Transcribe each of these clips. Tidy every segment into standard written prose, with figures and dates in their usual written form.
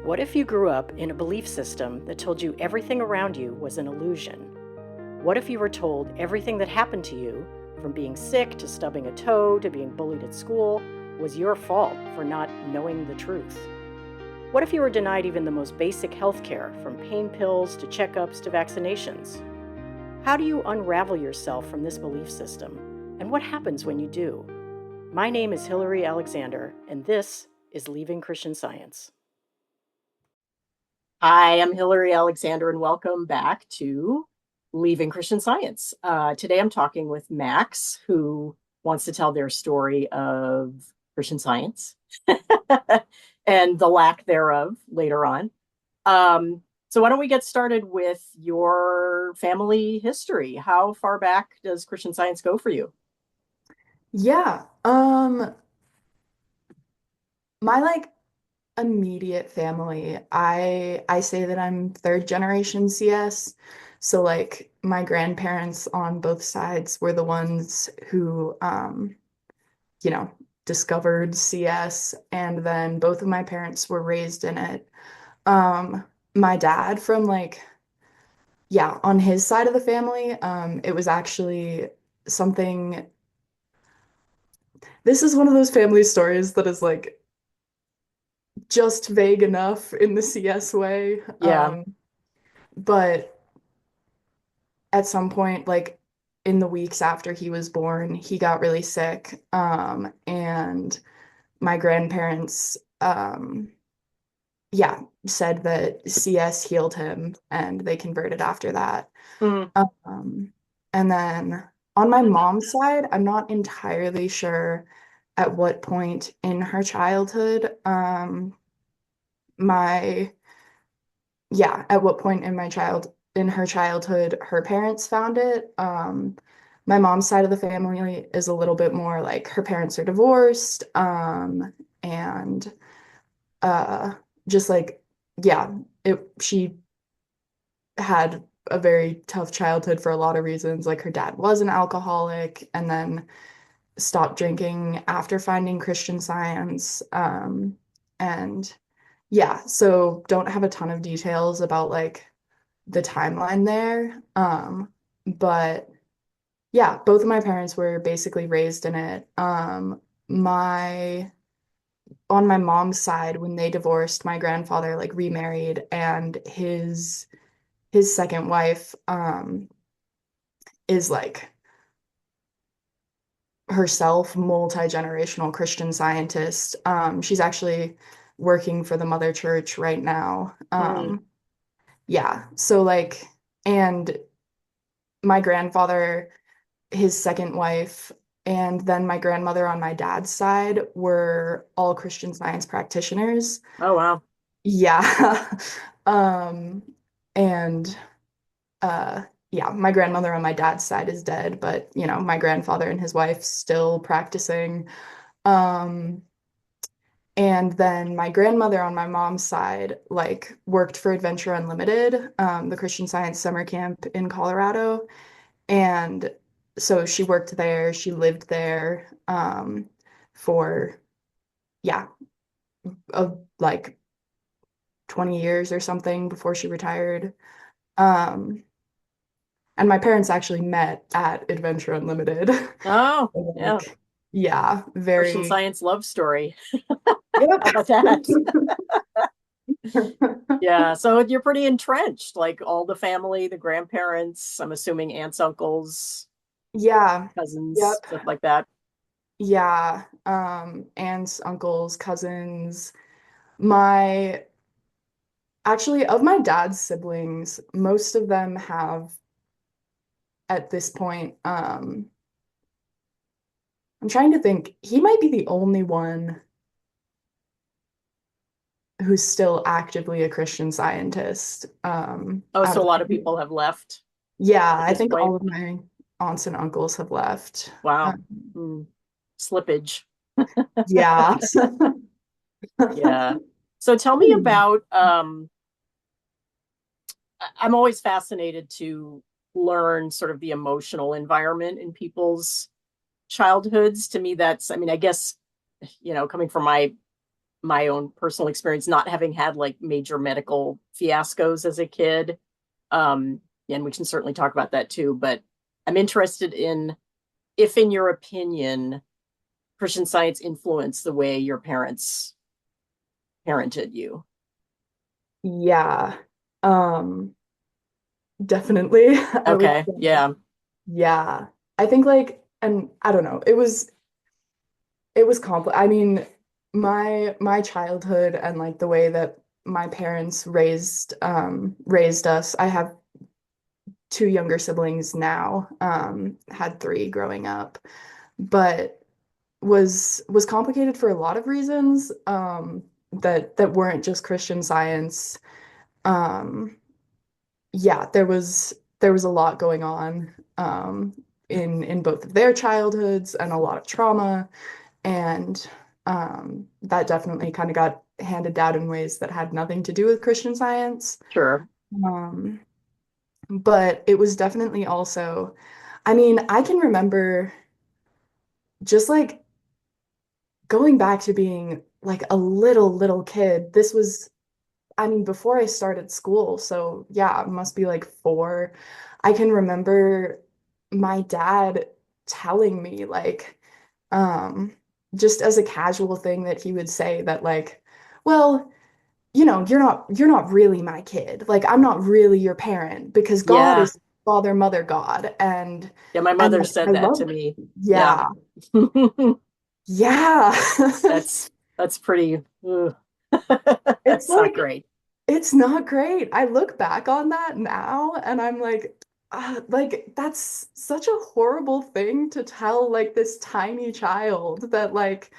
What if you grew up in a belief system that told you everything around you was an illusion? What if you were told everything that happened to you, from being sick to stubbing a toe to being bullied at school, was your fault for not knowing the truth? What if you were denied even the most basic health care, from pain pills to checkups to vaccinations? How do you unravel yourself from this belief system? And what happens when you do? My name is Hillary Alexander, and this is Leaving Christian Science. Hi, I'm Hillary Alexander, and welcome back to Leaving Christian Science. Today I'm talking with Max, who wants to tell their story of Christian Science and the lack thereof later on. So why don't we get started with your family history? How far back does Christian Science go for you? Yeah, my immediate family, I say that I'm third generation CS. So my grandparents on both sides were the ones who you know, discovered CS, and then both of my parents were raised in it. My dad from yeah, on his side of the family, it was actually something. This is one of those family stories that is just vague enough in the CS way. Yeah. But at some point, in the weeks after he was born, he got really sick. And my grandparents, yeah, said that CS healed him and they converted after that. Mm. Um, and then on my mom's side, I'm not entirely sure at what point in her childhood, my yeah, at what point in her childhood her parents found it. My mom's side of the family is a little bit more like her parents are divorced, and uh just yeah, it she had a very tough childhood for a lot of reasons. Like her dad was an alcoholic and then stopped drinking after finding Christian Science. And yeah, so don't have a ton of details about the timeline there. But yeah, both of my parents were basically raised in it. My On my mom's side, when they divorced, my grandfather remarried, and his second wife is herself multi-generational Christian Scientist. She's actually working for the Mother Church right now. Mm. Yeah, so and my grandfather, his second wife, and then my grandmother on my dad's side were all Christian Science practitioners. Oh, wow. Yeah. Um, and yeah, my grandmother on my dad's side is dead, but my grandfather and his wife still practicing. Um, and then my grandmother on my mom's side worked for Adventure Unlimited, the Christian Science summer camp in Colorado. And so she worked there, she lived there for, yeah, of 20 years or something before she retired. Um, and my parents actually met at Adventure Unlimited. Oh, So, yeah. yeah, Christian very, Science love story. yep. How about that? Yeah, so you're pretty entrenched, like all the family, the grandparents, I'm assuming aunts, uncles, Yeah, cousins, yep. stuff like that. Yeah, aunts, uncles, cousins. My Actually, of my dad's siblings, most of them have at this point, I'm trying to think, he might be the only one who's still actively a Christian Scientist. Oh, Out so a of lot of people have left Yeah, at I this think point. all of my aunts and uncles have left. Wow. Um, Hmm. Slippage. yeah. Yeah. So tell me about I'm always fascinated to learn sort of the emotional environment in people's childhoods. To me, that's, I mean, I guess, coming from my my own personal experience, not having had like major medical fiascos as a kid. And we can certainly talk about that too. But I'm interested in if, in your opinion, Christian Science influenced the way your parents parented you. Yeah. Um, Definitely. I would Okay. say, Yeah. yeah. I think like, and I don't know, it was complex. I mean, my childhood and like the way that my parents raised us. I have two younger siblings now, had three growing up, but was complicated for a lot of reasons, that weren't just Christian Science. Um, yeah, there was a lot going on, in both of their childhoods and a lot of trauma, and that definitely kind of got handed down in ways that had nothing to do with Christian Science. Sure. Um, but it was definitely also, I mean, I can remember just like going back to being like a little kid. This was, I mean, before I started school, so yeah, it must be like 4. I can remember my dad telling me like, um, just as a casual thing that he would say that like, well, you're not really my kid. Like I'm not really your parent because God Yeah. is Father, Mother, God, Yeah. My and mother like I said that to love, me. Yeah. yeah, yeah. That's pretty, It's that's not like great. it's not great. I look back on that now and I'm like that's such a horrible thing to tell like this tiny child that like,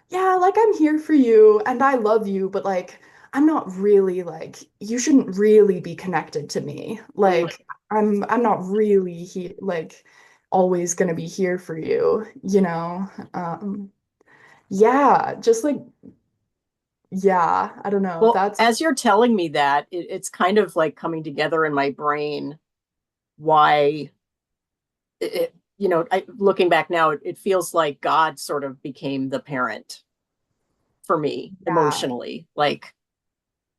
yeah, like I'm here for you and I love you, but like I'm not really like you shouldn't really be connected to me. Mm. Like I'm not really like always gonna be here for you, you know? Yeah, just like yeah, I don't know. Well, That's as you're telling me that, it's kind of like coming together in my brain why looking back now, it feels like God sort of became the parent for me yeah. emotionally. Like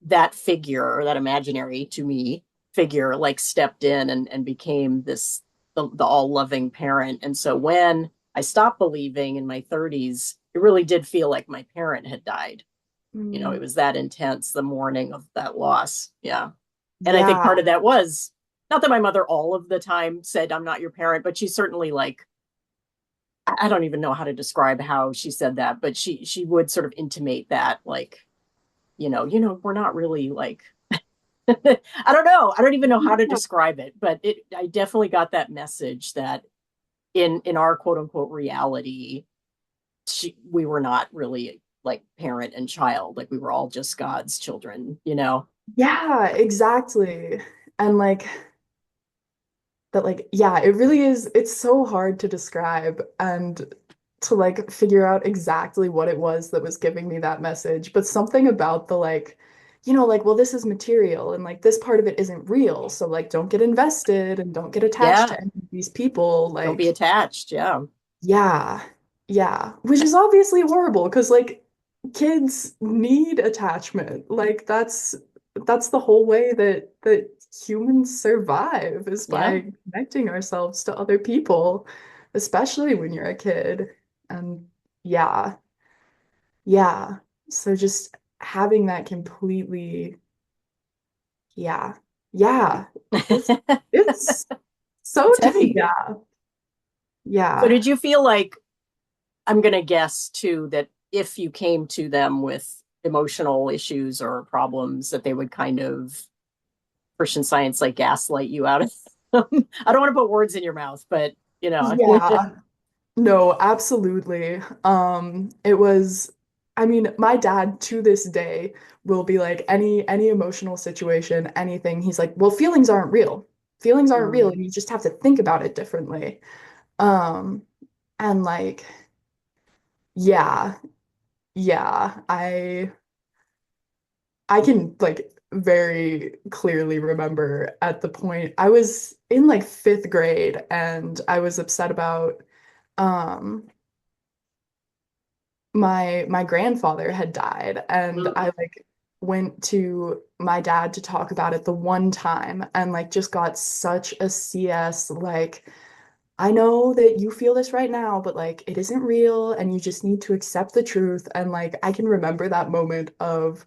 that figure or that imaginary to me figure like stepped in and became this the all loving parent. And so when I stopped believing in my 30s, it really did feel like my parent had died. It Mm, was that intense, the mourning of that loss. Yeah. And I think yeah. part of that was not that my mother all of the time said, I'm not your parent, but she certainly like, I don't even know how to describe how she said that, but she would sort of intimate that like, we're not really like I don't know. I don't even know how to describe it, but I definitely got that message that in our quote unquote reality, we were not really like parent and child. Like we were all just God's children. Yeah, exactly. And like that like yeah, it really is it's so hard to describe and to like figure out exactly what it was that was giving me that message. But something about the like, like, well, this is material and like this part of it isn't real. So like don't get invested and don't get attached Yeah. to any of these people. Don't be Like, attached. Yeah. yeah, yeah. Which is obviously horrible because like kids need attachment. Like that's the whole way that humans survive is Yeah. by connecting ourselves to other people, especially when you're a kid. And yeah, yeah. So just having that completely, yeah, yeah. It's it's so It's heavy. yeah, So yeah. did you feel like, I'm going to guess too, that if you came to them with emotional issues or problems, that they would kind of Christian Science like gaslight you out of them? I don't want to put words in your mouth, but you know. Yeah. No, absolutely. It was, I mean, my dad to this day will be like any emotional situation, anything, he's like, well, feelings aren't real. Feelings aren't real, Mm. and you just have to think about it differently. Um, and like, yeah, yeah, I can like very clearly remember at the point I was in like 5th grade and I was upset about um my grandfather had died, and Mm. I like went to my dad to talk about it the one time and like just got such a CS like, I know that you feel this right now, but like it isn't real and you just need to accept the truth. And like I can remember that moment of,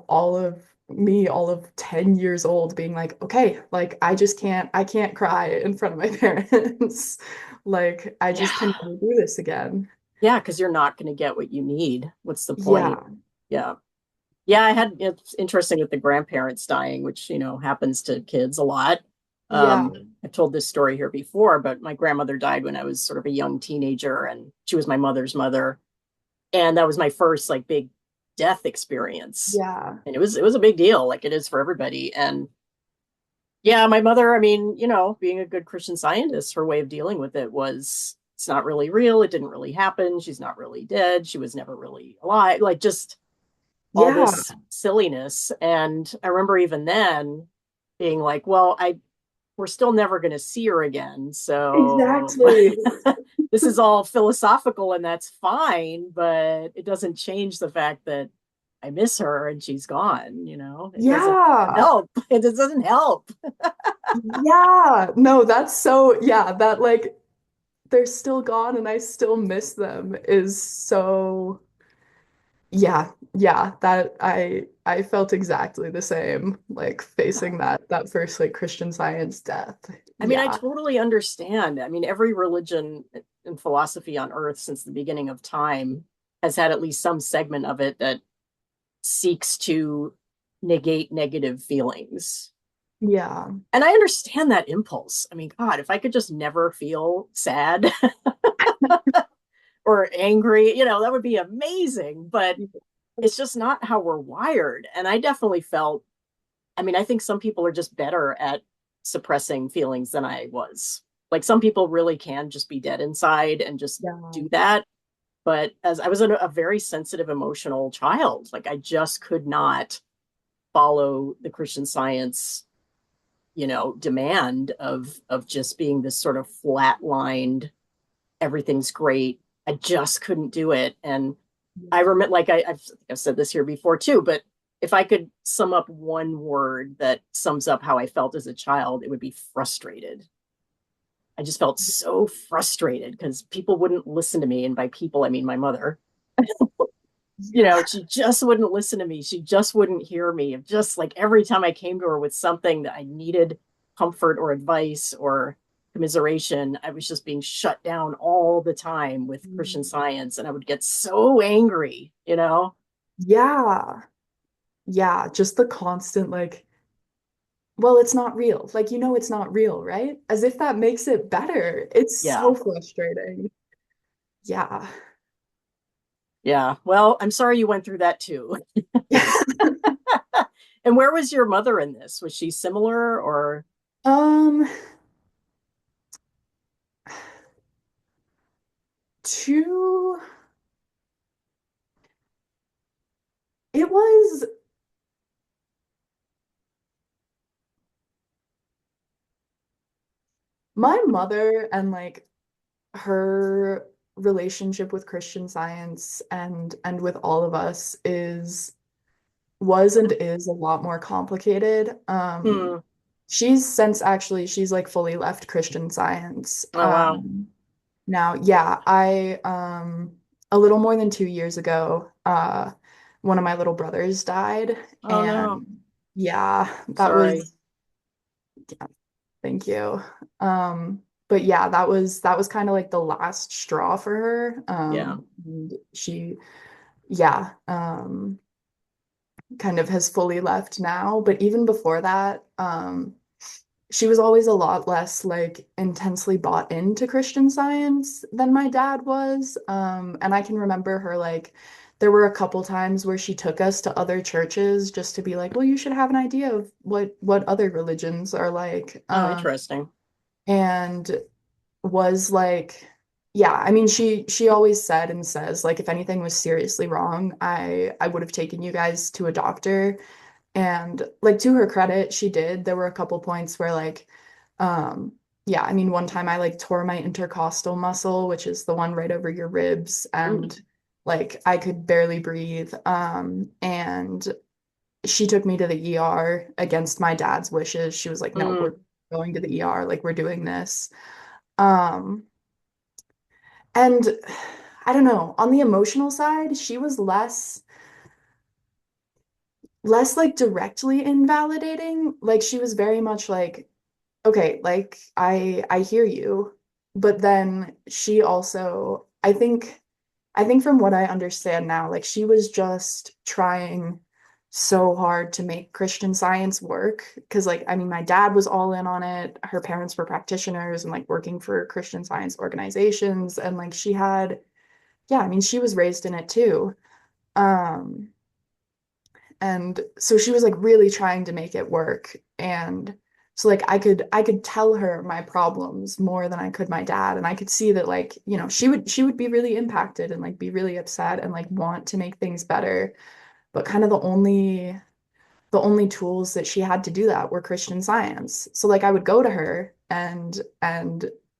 all of me, all of 10 years old being like, okay, like I can't cry in front of my parents. Like I Yeah. just can never do this again. Yeah, because you're not going to get what you need. What's the point? Yeah. Yeah. Yeah, it's interesting with the grandparents dying, which, happens to kids a lot. Yeah. I've told this story here before, but my grandmother died when I was sort of a young teenager, and she was my mother's mother. And that was my first like big death experience. Yeah. And it was a big deal, like it is for everybody. And yeah, my mother, I mean, being a good Christian Scientist, her way of dealing with it was it's not really real. It didn't really happen. She's not really dead. She was never really alive. Like just all Yeah. this silliness. And I remember even then being like, well, we're still never going to see her again. So Exactly. this is all philosophical and that's fine, but it doesn't change the fact that I miss her and she's gone. It doesn't Yeah. help. It just doesn't help. Yeah. No, that's so, yeah, that like they're still gone and I still miss them is so, yeah, yeah, that I felt exactly the same, like facing that first like Christian Science death. I mean, I Yeah. totally understand. I mean, every religion and philosophy on earth since the beginning of time has had at least some segment of it that seeks to negate negative feelings. Yeah. And I understand that impulse. I mean, God, if I could just never feel sad or angry, that would be amazing. But it's just not how we're wired. And I definitely felt, I mean, I think some people are just better at suppressing feelings than I was. Like some people really can just be dead inside and just Yeah. do that. But as I was a very sensitive, emotional child, like I just could not follow the Christian Science, demand of just being this sort of flatlined, everything's great. I just couldn't do it. And I remember, like I've said this here before too, but if I could sum up one word that sums up how I felt as a child, it would be frustrated. I just felt so frustrated because people wouldn't listen to me. And by people, I mean my mother. Yeah. She just wouldn't listen to me. She just wouldn't hear me. Just like every time I came to her with something that I needed comfort or advice or commiseration, I was just being shut down all the time with Christian Science. And I would get so angry. Yeah. Yeah. Just the constant like, well, it's not real. Like, it's not real, right? As if that makes it better. It's Yeah. so frustrating. Yeah. Yeah. Well, I'm sorry you went through that too. And where was your mother in this? Was she similar or? Um, two, it was my mother and like her relationship with Christian Science and with all of us is was and is a lot more complicated. Hmm. She's like fully left Christian Science. Oh, wow. Now, yeah, I a little more than 2 years ago, one of my little brothers died, Oh, no. and yeah, that Sorry. was yeah, thank you. But yeah, that was kind of like the last straw for her. Yeah. And she, yeah, kind of has fully left now. But even before that, she was always a lot less like intensely bought into Christian Science than my dad was. And I can remember her like there were a couple times where she took us to other churches just to be like, well, you should have an idea of what other religions are like. Oh, interesting. And was like, yeah, I mean, she always said and says like if anything was seriously wrong, I would have taken you guys to a doctor. And like to her credit, she did. There were a couple points where like, um, yeah, I mean, one time I like tore my intercostal muscle, which is the one right over your ribs, Mm. and Like I could barely breathe. And she took me to the ER against my dad's wishes. She was like, no, Mm, we're going to the ER, like we're doing this. Um, and I don't know, on the emotional side, she was less like directly invalidating. Like she was very much like, okay, like I hear you. But then she also, I think from what I understand now, like she was just trying so hard to make Christian Science work. Because, like, I mean, my dad was all in on it. Her parents were practitioners and like working for Christian Science organizations. And like she had, yeah, I mean, she was raised in it too. Um, and so she was like really trying to make it work. And so like I could tell her my problems more than I could my dad. And I could see that like, she would be really impacted and like be really upset and like want to make things better. But kind of the only tools that she had to do that were Christian Science. So like I would go to her and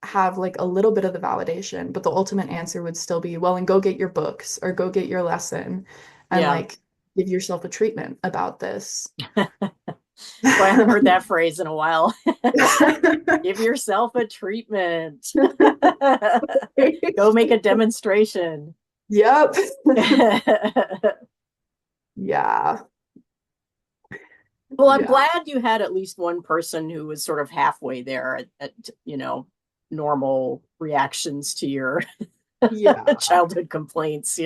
have like a little bit of the validation, but the ultimate answer would still be, well, and go get your books or go get your lesson and yeah. like give yourself a treatment about this. Well, I haven't heard that phrase in a while. Give yourself a treatment. Go make a demonstration. Yep. Well, Yeah. I'm Yeah. glad you had at least one person who was sort of halfway there at normal reactions to your Yeah. childhood complaints.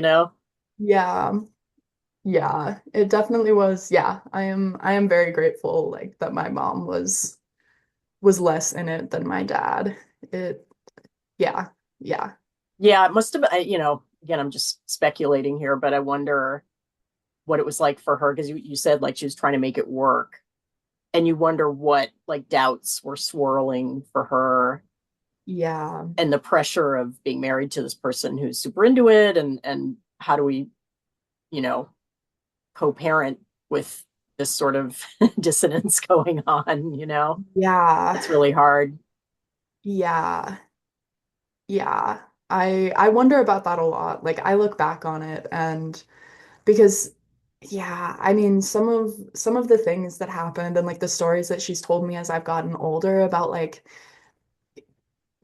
Yeah. Yeah. It definitely was. Yeah. I am very grateful like that my mom was less in it than my dad. It yeah. Yeah. Yeah, it must have been, again, I'm just speculating here, but I wonder what it was like for her because you said like she was trying to make it work. And you wonder what like doubts were swirling for her Yeah. and the pressure of being married to this person who's super into it and how do we, you know, co-parent with this sort of dissonance going on. Yeah. That's really hard. Yeah. Yeah. I wonder about that a lot. Like I look back on it and because yeah, I mean some of the things that happened and like the stories that she's told me as I've gotten older about like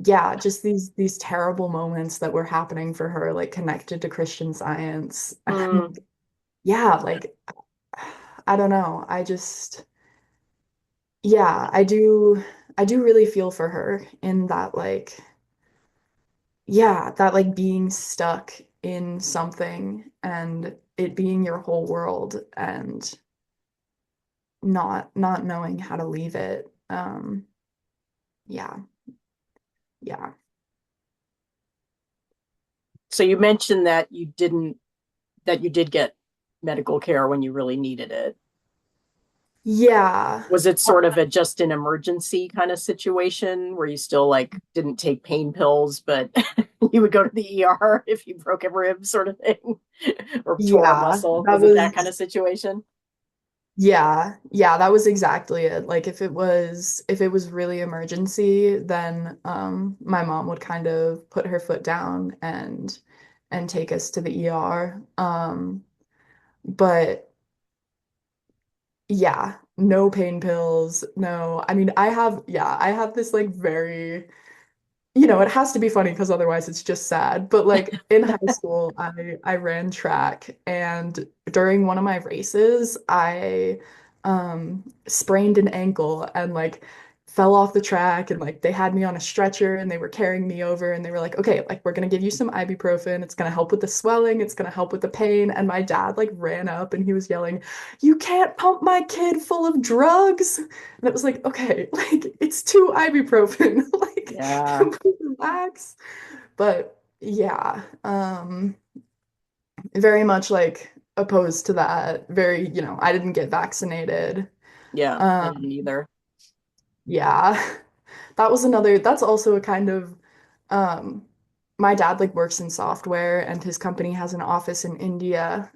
yeah, just these terrible moments that were happening for her like connected to Christian Science. Mm, Yeah, like I don't know. I just yeah, I do really feel for her in that like yeah, that like being stuck in something and it being your whole world and not knowing how to leave it. Yeah, yeah. so you mentioned that you did get medical care when you really needed it. Yeah. Was it sort of a just an emergency kind of situation where you still like didn't take pain pills, but you would go to the ER if you broke a rib sort of thing or tore a Yeah, muscle? that Was it that kind of was situation? yeah, that was exactly it. Like if it was really emergency, then my mom would kind of put her foot down and take us to the ER. But yeah, no pain pills, no. I mean, I have this like very it has to be funny because otherwise it's just sad. But like in high school, I ran track, and during one of my races, I sprained an ankle and like fell off the track, and like they had me on a stretcher and they were carrying me over, and they were like, okay, like we're gonna give you some ibuprofen. It's gonna help with the swelling. It's gonna help with the pain. And my dad like ran up and he was yelling, "You can't pump my kid full of drugs." And it was like, okay, like it's two ibuprofen. Like Yeah. relax. But yeah, very much like opposed to that. Very, I didn't get vaccinated. Yeah. I Um, didn't either. yeah. That's also a kind of um my dad like works in software and his company has an office in India.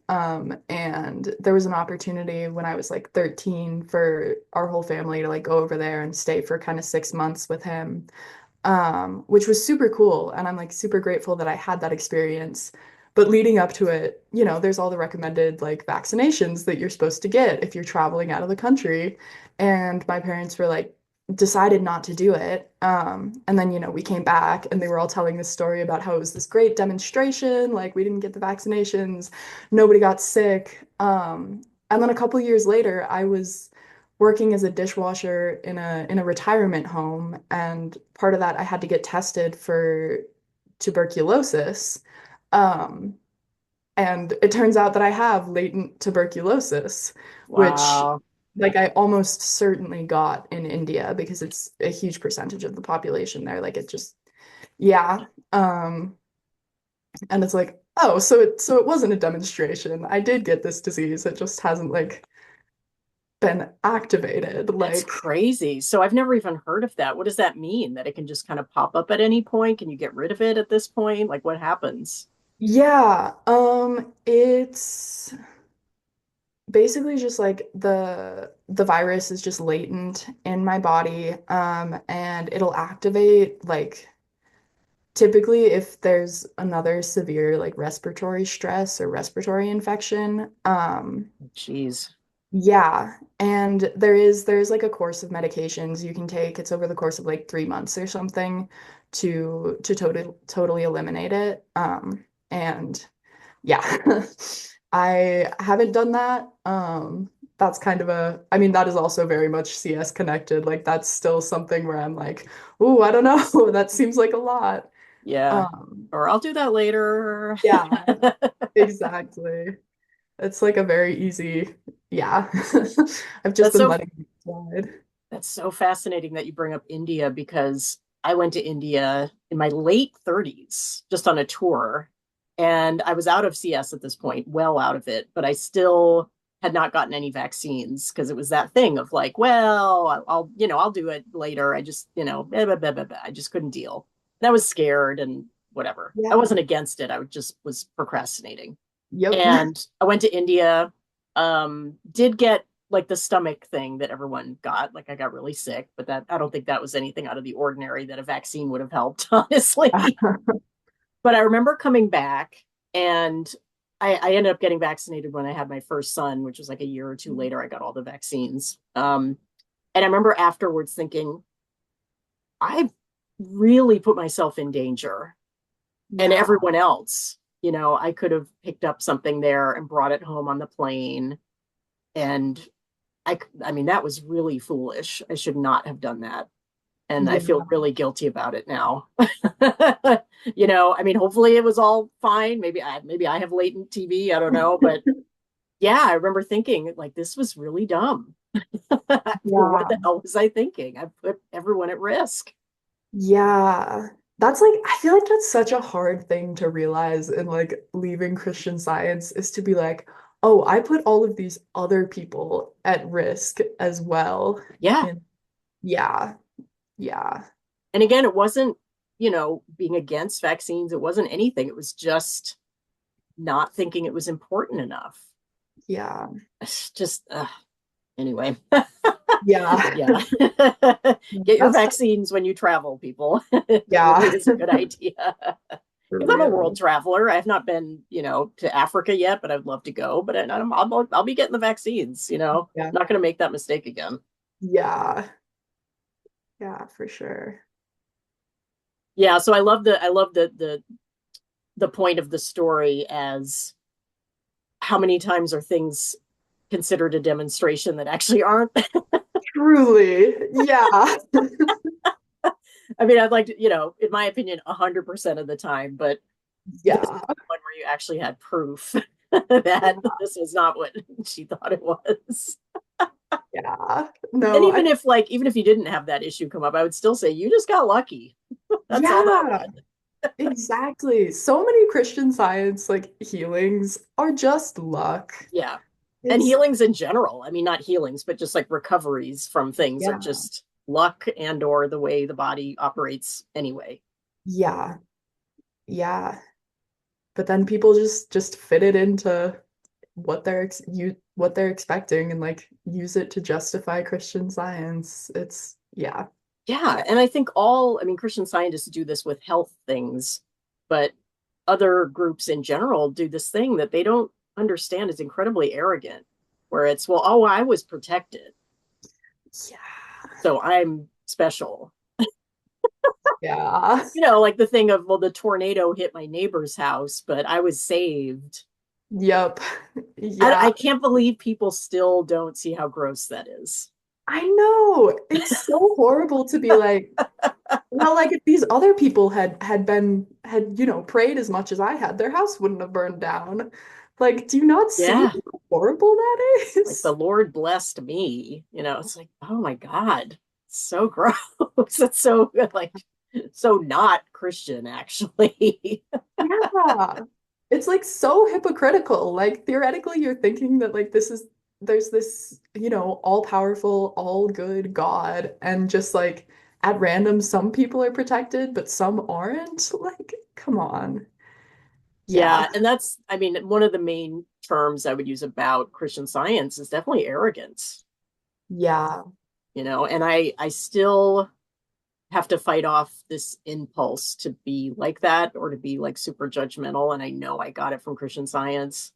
And there was an opportunity when I was like 13 for our whole family to like go over there and stay for kind of 6 months with him. Which was super cool. And I'm like super grateful that I had that experience. But leading up to it, there's all the recommended like vaccinations that you're supposed to get if you're traveling out of the country. And my parents were like, decided not to do it. And then, we came back and they were all telling this story about how it was this great demonstration. Like, we didn't get the vaccinations, nobody got sick. And then a couple years later, I was working as a dishwasher in a retirement home, and part of that I had to get tested for tuberculosis. Um, and it turns out that I have latent tuberculosis, which Wow. like I almost certainly got in India because it's a huge percentage of the population there. Like it just, yeah. And it's like, oh, so it wasn't a demonstration. I did get this disease. It just hasn't like been activated. That's Like, crazy. So I've never even heard of that. What does that mean? That it can just kind of pop up at any point? Can you get rid of it at this point? Like what happens? yeah, it's basically just like the virus is just latent in my body, and it'll activate like typically if there's another severe like respiratory stress or respiratory infection. Jeez. Yeah, and there's like a course of medications you can take. It's over the course of like 3 months or something to totally eliminate it. And yeah, I haven't done that. That's kind of I mean, that is also very much CS connected. Like that's still something where I'm like, oh, I don't know. That seems like a lot. Yeah. Um, Or I'll do that later. yeah, exactly. It's like a very easy, yeah. I've just That's been so letting it slide. that's so fascinating that you bring up India because I went to India in my late 30s just on a tour, and I was out of CS at this point, well out of it, but I still had not gotten any vaccines because it was that thing of like, well, I'll do it later. I just, blah, blah, blah, blah, blah. I just couldn't deal. And I was scared and whatever. I Yeah. wasn't against it. I just was procrastinating. Yep. And I went to India, did get like the stomach thing that everyone got. Like I got really sick, but that I don't think that was anything out of the ordinary that a vaccine would have helped, honestly. But I remember coming back and I ended up getting vaccinated when I had my first son, which was like a year or two later. I got all the vaccines. And I remember afterwards thinking, I really put myself in danger and Yeah. everyone else. I could have picked up something there and brought it home on the plane. And I mean, that was really foolish. I should not have done that. And I feel Yeah. really guilty about it now. I mean, hopefully it was all fine. Maybe I have latent TB. I don't know. But yeah, I remember thinking like this was really dumb. What Yeah. the hell was I thinking? I put everyone at risk. Yeah. That's like, I feel like that's such a hard thing to realize in like leaving Christian Science is to be like, oh, I put all of these other people at risk as well. Yeah. And yeah, yeah, And again, it wasn't, being against vaccines. It wasn't anything. It was just not thinking it was important enough. yeah, It's just anyway. yeah. Yeah. Get your That's vaccines when you travel, people. It really yeah, is a good idea. for Because I'm a world real. traveler. I have not been, to Africa yet, but I'd love to go. But I'll be getting the vaccines, Yeah, Not going to make that mistake again. yeah, yeah, for sure. Yeah, so I love the point of the story as how many times are things considered a demonstration that actually aren't. Truly, yeah, I mean, I'd like to, in my opinion, 100% of the time, but this is yeah, one where you actually had proof that this was not what she thought it was. yeah. And No, even if you didn't have that issue come up, I would still say you just got lucky. That's all that yeah. was. Exactly. So many Christian Science like healings are just luck. Yeah. And It's healings in general. I mean, not healings, but just like recoveries from things are yeah. just luck and or the way the body operates anyway. Yeah. Yeah. But then people just fit it into what they're expecting and like use it to justify Christian Science. It's yeah. Yeah. Yeah. And I mean, Christian scientists do this with health things, but other groups in general do this thing that they don't understand is incredibly arrogant, where it's, well, oh, I was protected, Yeah. so I'm special. Yeah. Like the thing of, well, the tornado hit my neighbor's house, but I was saved. Yep. I, Yeah. I can't believe people still don't see how gross that is. I know. It's so horrible to be like, well, like if these other people had prayed as much as I had, their house wouldn't have burned down. Like, do you not see Yeah. how horrible that Like the is? Lord blessed me, it's like, oh my God, it's so gross. It's so like so not Christian, actually. Yeah. It's like so hypocritical. Like theoretically, you're thinking that like there's this, all-powerful, all-good God, and just like at random, some people are protected, but some aren't. Like, come on. Yeah. Yeah, and that's, I mean, one of the main terms I would use about Christian Science is definitely arrogance, Yeah. and I still have to fight off this impulse to be like that or to be like super judgmental. And I know I got it from Christian Science,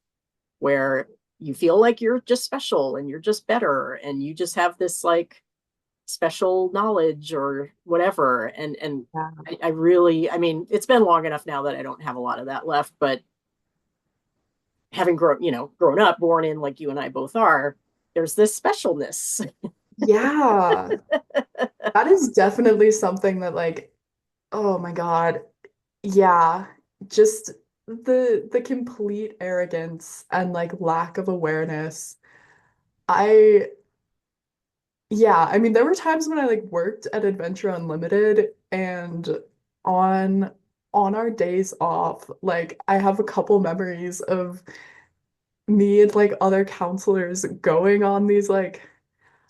where you feel like you're just special and you're just better and you just have this like special knowledge or whatever. And Yeah. I really, I mean, it's been long enough now that I don't have a lot of that left, but having grown up, born in like you and I both are, there's this specialness. Yeah. That is definitely something that like, oh my God. Yeah. Just the complete arrogance and like lack of awareness. I Yeah, I mean, there were times when I like worked at Adventure Unlimited and on on our days off, like I have a couple memories of me and like other counselors going on these like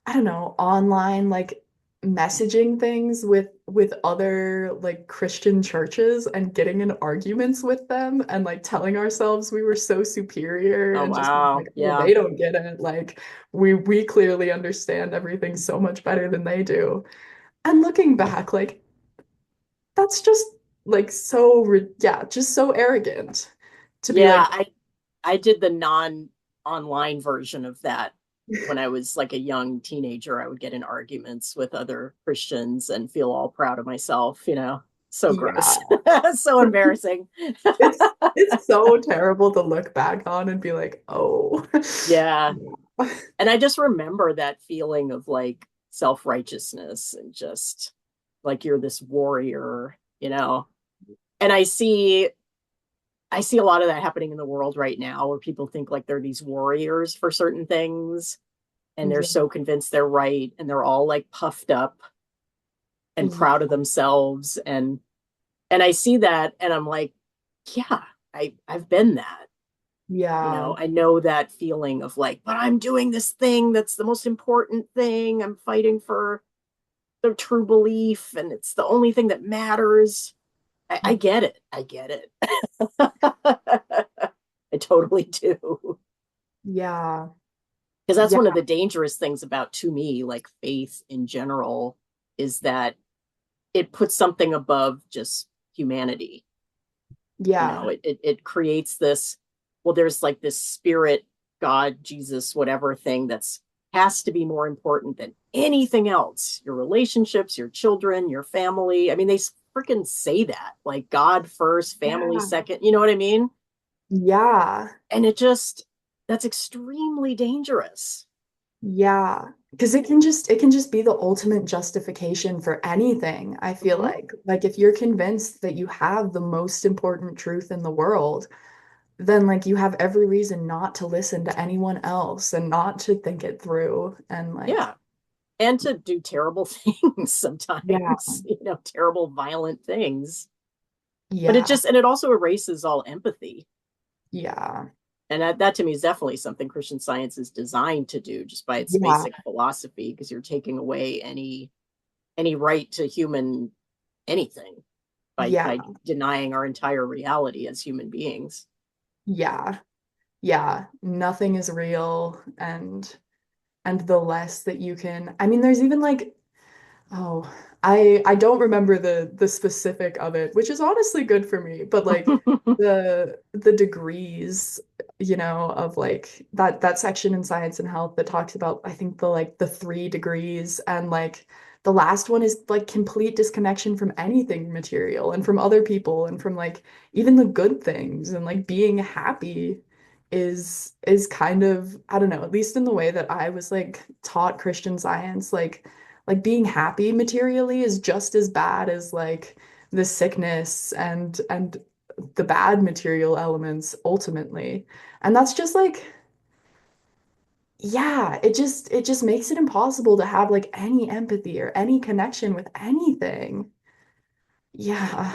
I don't know, online like messaging things with other like Christian churches and getting in arguments with them and like telling ourselves we were so superior Oh, and just being wow. like, oh, Yeah. they don't get it. Like we clearly understand everything so much better than they do. And looking back, like that's just like yeah, just so arrogant to be Yeah. like, I did the non online version of that when I was like a young teenager. I would get in arguments with other Christians and feel all proud of myself. So gross. yeah. So embarrassing. It's so terrible to look back on and be like, oh. Yeah. And I just remember that feeling of like self-righteousness and just like you're this warrior. And I see a lot of that happening in the world right now where people think like they're these warriors for certain things and they're Yeah. so convinced they're right and they're all like puffed up and Yeah. proud of themselves and I see that and I'm like, yeah, I've been that. Yeah. I know that feeling of like, but I'm doing this thing that's the most important thing. I'm fighting for the true belief and it's the only thing that matters. I get it. I get it. I totally do. Yeah. Because that's Yeah. one of the dangerous things about, to me, like faith in general, is that it puts something above just humanity. Yeah. It creates this, well, there's like this spirit, God, Jesus, whatever thing that's has to be more important than anything else. Your relationships, your children, your family. I mean, they freaking say that, like God first, family Yeah. second. You know what I mean? Yeah. And that's extremely dangerous. Yeah. Because it can just be the ultimate justification for anything, I feel Mm-hmm. like. Like if you're convinced that you have the most important truth in the world, then like you have every reason not to listen to anyone else and not to think it through. And like, Yeah. And to do terrible things yeah. sometimes, terrible, violent things. But Yeah. it also erases all empathy. Yeah. And that to me is definitely something Christian Science is designed to do just by its Yeah. basic philosophy, because you're taking away any right to human anything Yeah. by denying our entire reality as human beings. Yeah. Yeah. Nothing is real and the less that you can, I mean, there's even like Oh, I don't remember the specific of it, which is honestly good for me. But like the degrees, of like that section in Science and Health that talks about, I think, the 3 degrees, and like the last one is like complete disconnection from anything material and from other people and from like even the good things, and like being happy is kind of, I don't know, at least in the way that I was like taught Christian Science, like being happy materially is just as bad as like the sickness and the bad material elements ultimately. And that's just like, yeah, it just makes it impossible to have like any empathy or any connection with anything. Yeah.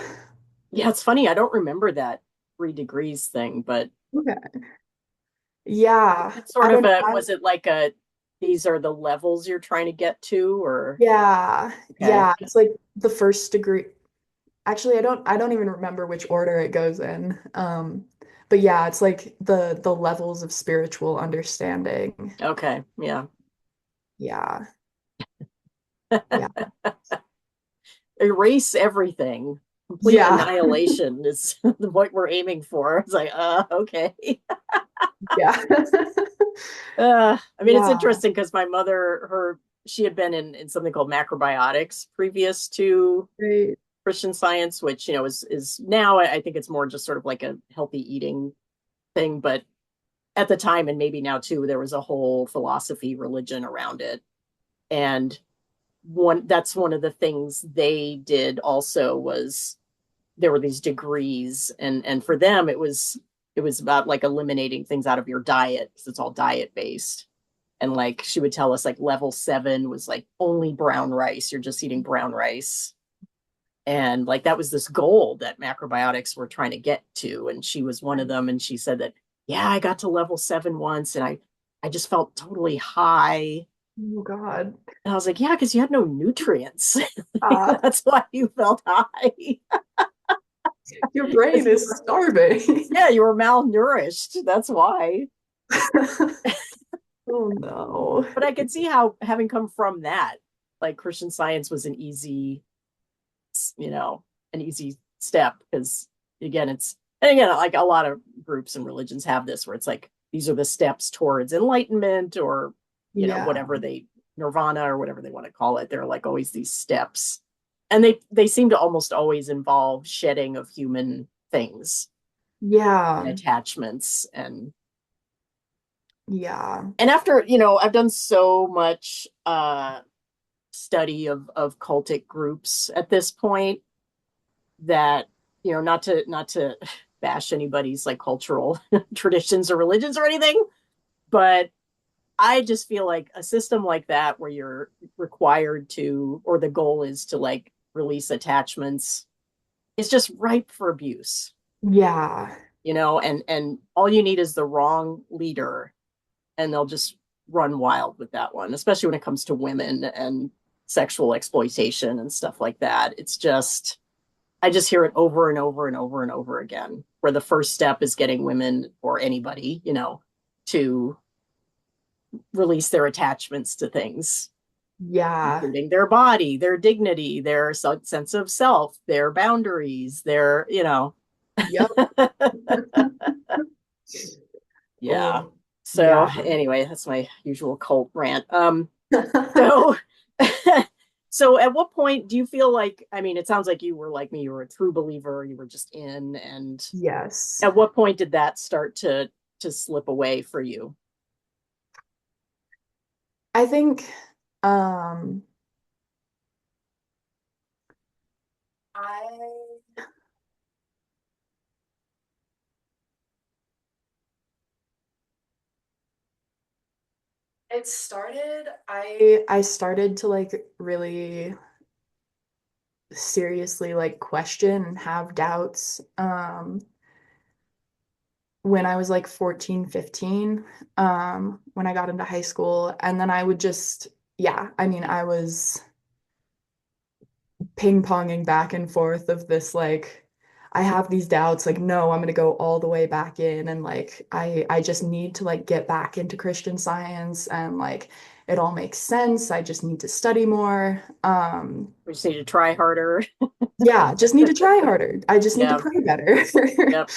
Yeah, it's funny. I don't remember that 3 degrees thing, but Okay. Yeah. it's sort I of don't know. a, was it like a, these are the levels you're trying to get to, or Yeah. okay. Yeah. It's like the first degree. Actually, I don't even remember which order it goes in. But yeah, it's like the levels of spiritual understanding. Okay. Yeah. Yeah. Yeah. Erase everything. Complete Yeah. annihilation is what we're aiming for. It's like, okay. Yeah. I mean, it's Yeah. interesting because my mother, she had been in something called macrobiotics previous to Great. Christian Science, which, is now, I think it's more just sort of like a healthy eating thing. But at the time, and maybe now too, there was a whole philosophy, religion around it. And that's one of the things they did also was there were these degrees, and for them it was about like eliminating things out of your diet because it's all diet based. And like she would tell us like level 7 was like only brown rice, you're just eating brown rice. And like that was this goal that macrobiotics were trying to get to, and she was one of them. And she said that, yeah, I got to level 7 once, and I just felt totally high. Oh God. And I was like, yeah, because you had no nutrients. Uh, That's why you felt high. your brain You is were, starving. yeah, you were malnourished. That's why. Oh no. But I could see how, having come from that, like Christian Science was you know, an easy step because again, and again, like a lot of groups and religions have this where it's like these are the steps towards enlightenment, or Yeah. whatever they, nirvana or whatever they want to call it. They're like always these steps, and they seem to almost always involve shedding of human things and Yeah. attachments. Yeah. And after, I've done so much study of cultic groups at this point that, not to bash anybody's like cultural traditions or religions or anything, but I just feel like a system like that where you're required to, or the goal is to like release attachments, is just ripe for abuse. Yeah. And all you need is the wrong leader, and they'll just run wild with that one, especially when it comes to women and sexual exploitation and stuff like that. It's just, I just hear it over and over and over and over again, where the first step is getting women or anybody, to release their attachments to things, Yeah. including their body, their dignity, their sense of self, their boundaries, Yep. yeah. Oh, So yeah. anyway, that's my usual cult rant. So so at what point do you feel like, I mean, it sounds like you were like me, you were a true believer, you were just in, and Yes. at what point did that start to slip away for you? I think um I it started I started to like really seriously like question and have doubts when I was like 14, 15, when I got into high school. And then I would just, yeah, I mean, I was ping-ponging back and forth of this like I have these doubts, like, no, I'm gonna go all the way back in, and like I just need to like get back into Christian Science, and like it all makes sense. I just need to study more. We just need to try harder. Yeah, just need to try harder. I just need to Yeah. pray better. Yep.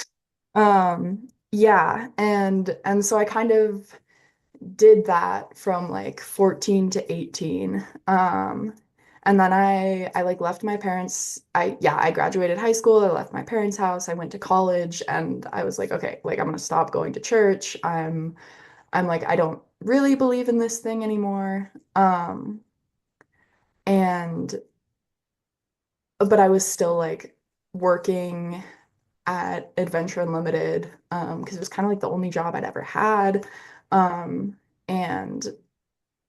Yeah, and so I kind of did that from like 14 to 18. And then I like left my parents. I graduated high school, I left my parents' house, I went to college, and I was like, okay, like I'm gonna stop going to church. I'm like, I don't really believe in this thing anymore. And but I was still like working at Adventure Unlimited, because it was kind of like the only job I'd ever had. And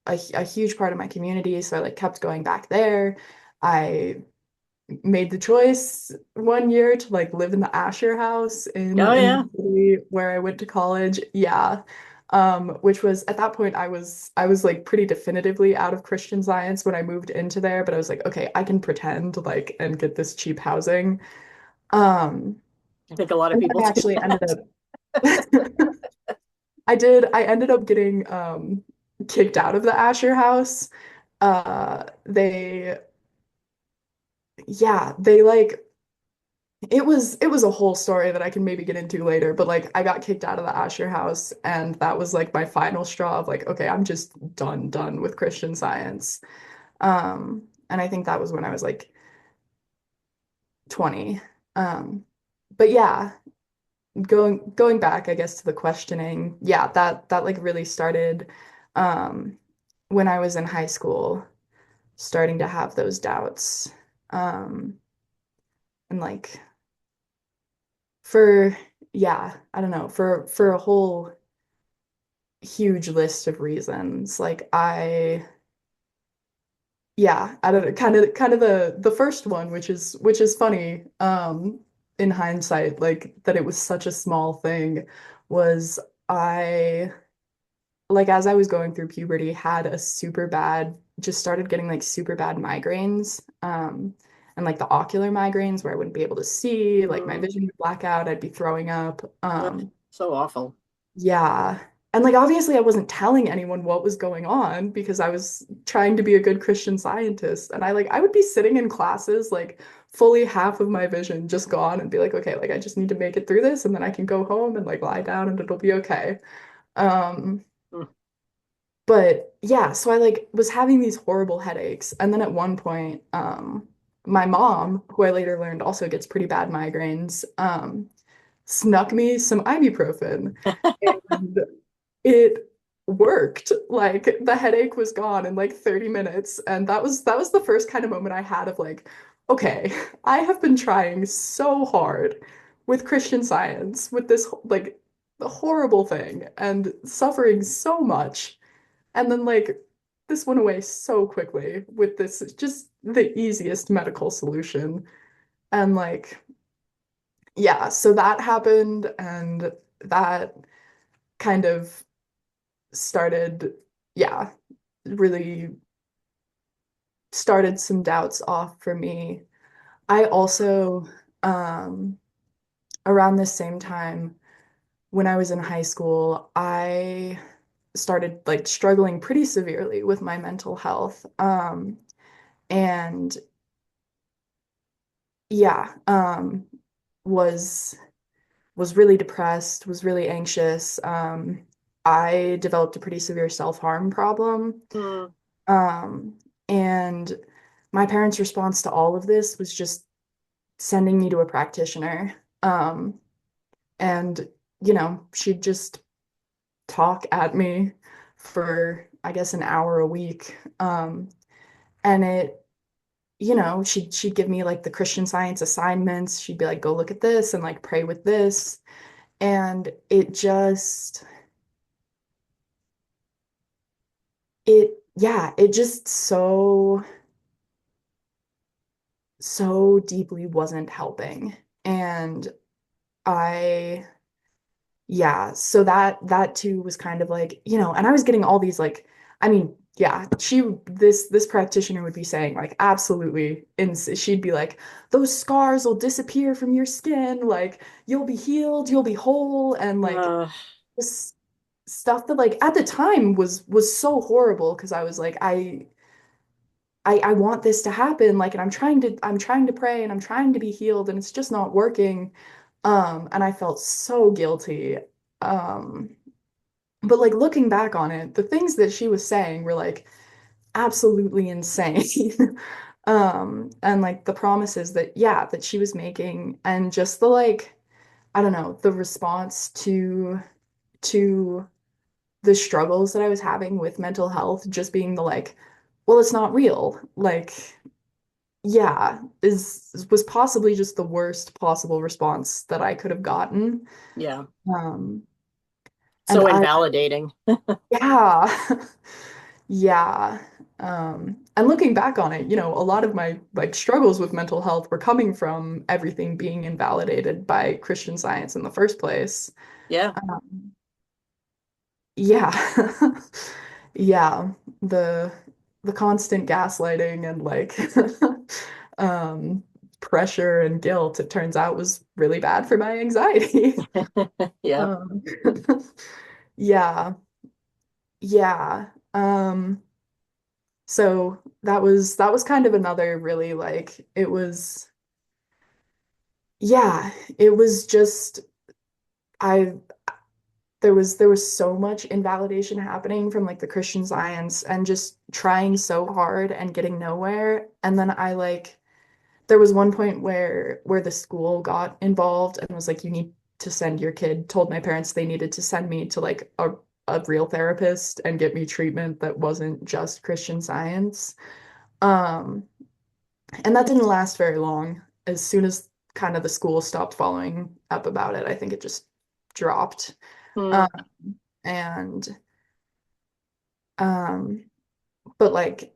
a huge part of my community. So I like kept going back there. I made the choice one year to like live in the Asher House Oh in yeah. the city where I went to college. Yeah. Which was at that point I was like pretty definitively out of Christian Science when I moved into there, but I was like, okay, I can pretend like and get this cheap housing. Um, I think a lot of and people I do actually ended that. up I ended up getting kicked out of the Asher House. They yeah, they like it was a whole story that I can maybe get into later, but like I got kicked out of the Asher House, and that was like my final straw of like, okay, I'm just done with Christian Science. And I think that was when I was like 20. Um, but yeah, going back, I guess, to the questioning, yeah, that like really started um when I was in high school, starting to have those doubts. Um, and like for yeah, I don't know, for a whole huge list of reasons. Like I yeah, I don't know, kind of the first one, which is funny, in hindsight, like that it was such a small thing, was I like as I was going through puberty, had a super bad, just started getting like super bad migraines. And like the ocular migraines where I wouldn't be able to see, like my Mm. vision would black out, I'd be throwing up. Ugh, so awful. Yeah. And like obviously I wasn't telling anyone what was going on because I was trying to be a good Christian Scientist. And I would be sitting in classes like fully half of my vision just gone and be like, okay, like I just need to make it through this and then I can go home and like lie down and it'll be okay. Um Mm. But yeah, so I like was having these horrible headaches. And then at one point, my mom, who I later learned also gets pretty bad migraines, snuck me some ibuprofen. And it worked. Like the headache was gone in like 30 minutes. And that was the first kind of moment I had of like, okay, I have been trying so hard with Christian Science, with this like the horrible thing and suffering so much. And then like this went away so quickly with this just the easiest medical solution. And like, yeah, so that happened, and that kind of started, yeah, really started some doubts off for me. I also, um, around the same time when I was in high school, I started like struggling pretty severely with my mental health. And yeah, was was really depressed, was really anxious. I developed a pretty severe self-harm problem. Mm. Um, and my parents' response to all of this was just sending me to a practitioner. And, she'd just talk at me for, I guess, an hour a week. And she'd give me like the Christian Science assignments. She'd be like, go look at this and like pray with this. And it just so deeply wasn't helping. And I, yeah, so that too was kind of like, and I was getting all these like, I mean, yeah, this practitioner would be saying like absolutely, and she'd be like, those scars will disappear from your skin, like you'll be healed, you'll be whole, and like Uh, this stuff that like at the time was so horrible because I was like, I want this to happen, like, and I'm trying to pray and I'm trying to be healed, and it's just not working. And I felt so guilty. Um, but like looking back on it, the things that she was saying were like absolutely insane. And like the promises that, yeah, that she was making, and just the like, I don't know, the response to the struggles that I was having with mental health, just being the like, well, it's not real. Like, yeah, is was possibly just the worst possible response that I could have gotten. yeah. Um, and So I, invalidating. yeah, yeah. And looking back on it, a lot of my like struggles with mental health were coming from everything being invalidated by Christian Science in the first place. Yeah. Um, yeah. Yeah, the the constant gaslighting and like um pressure and guilt, it turns out, was really bad for my anxiety. Yeah. Um, yeah, yeah. So that was kind of another really like it was yeah, it was just I there was so much invalidation happening from like the Christian Science and just trying so hard and getting nowhere. And then I like there was one point where the school got involved and was like, you need to send your kid, told my parents they needed to send me to like a real therapist and get me treatment that wasn't just Christian Science. Um, and that didn't last very long. As soon as kind of the school stopped following up about it, I think it just dropped. Hmm. Um, and um, but like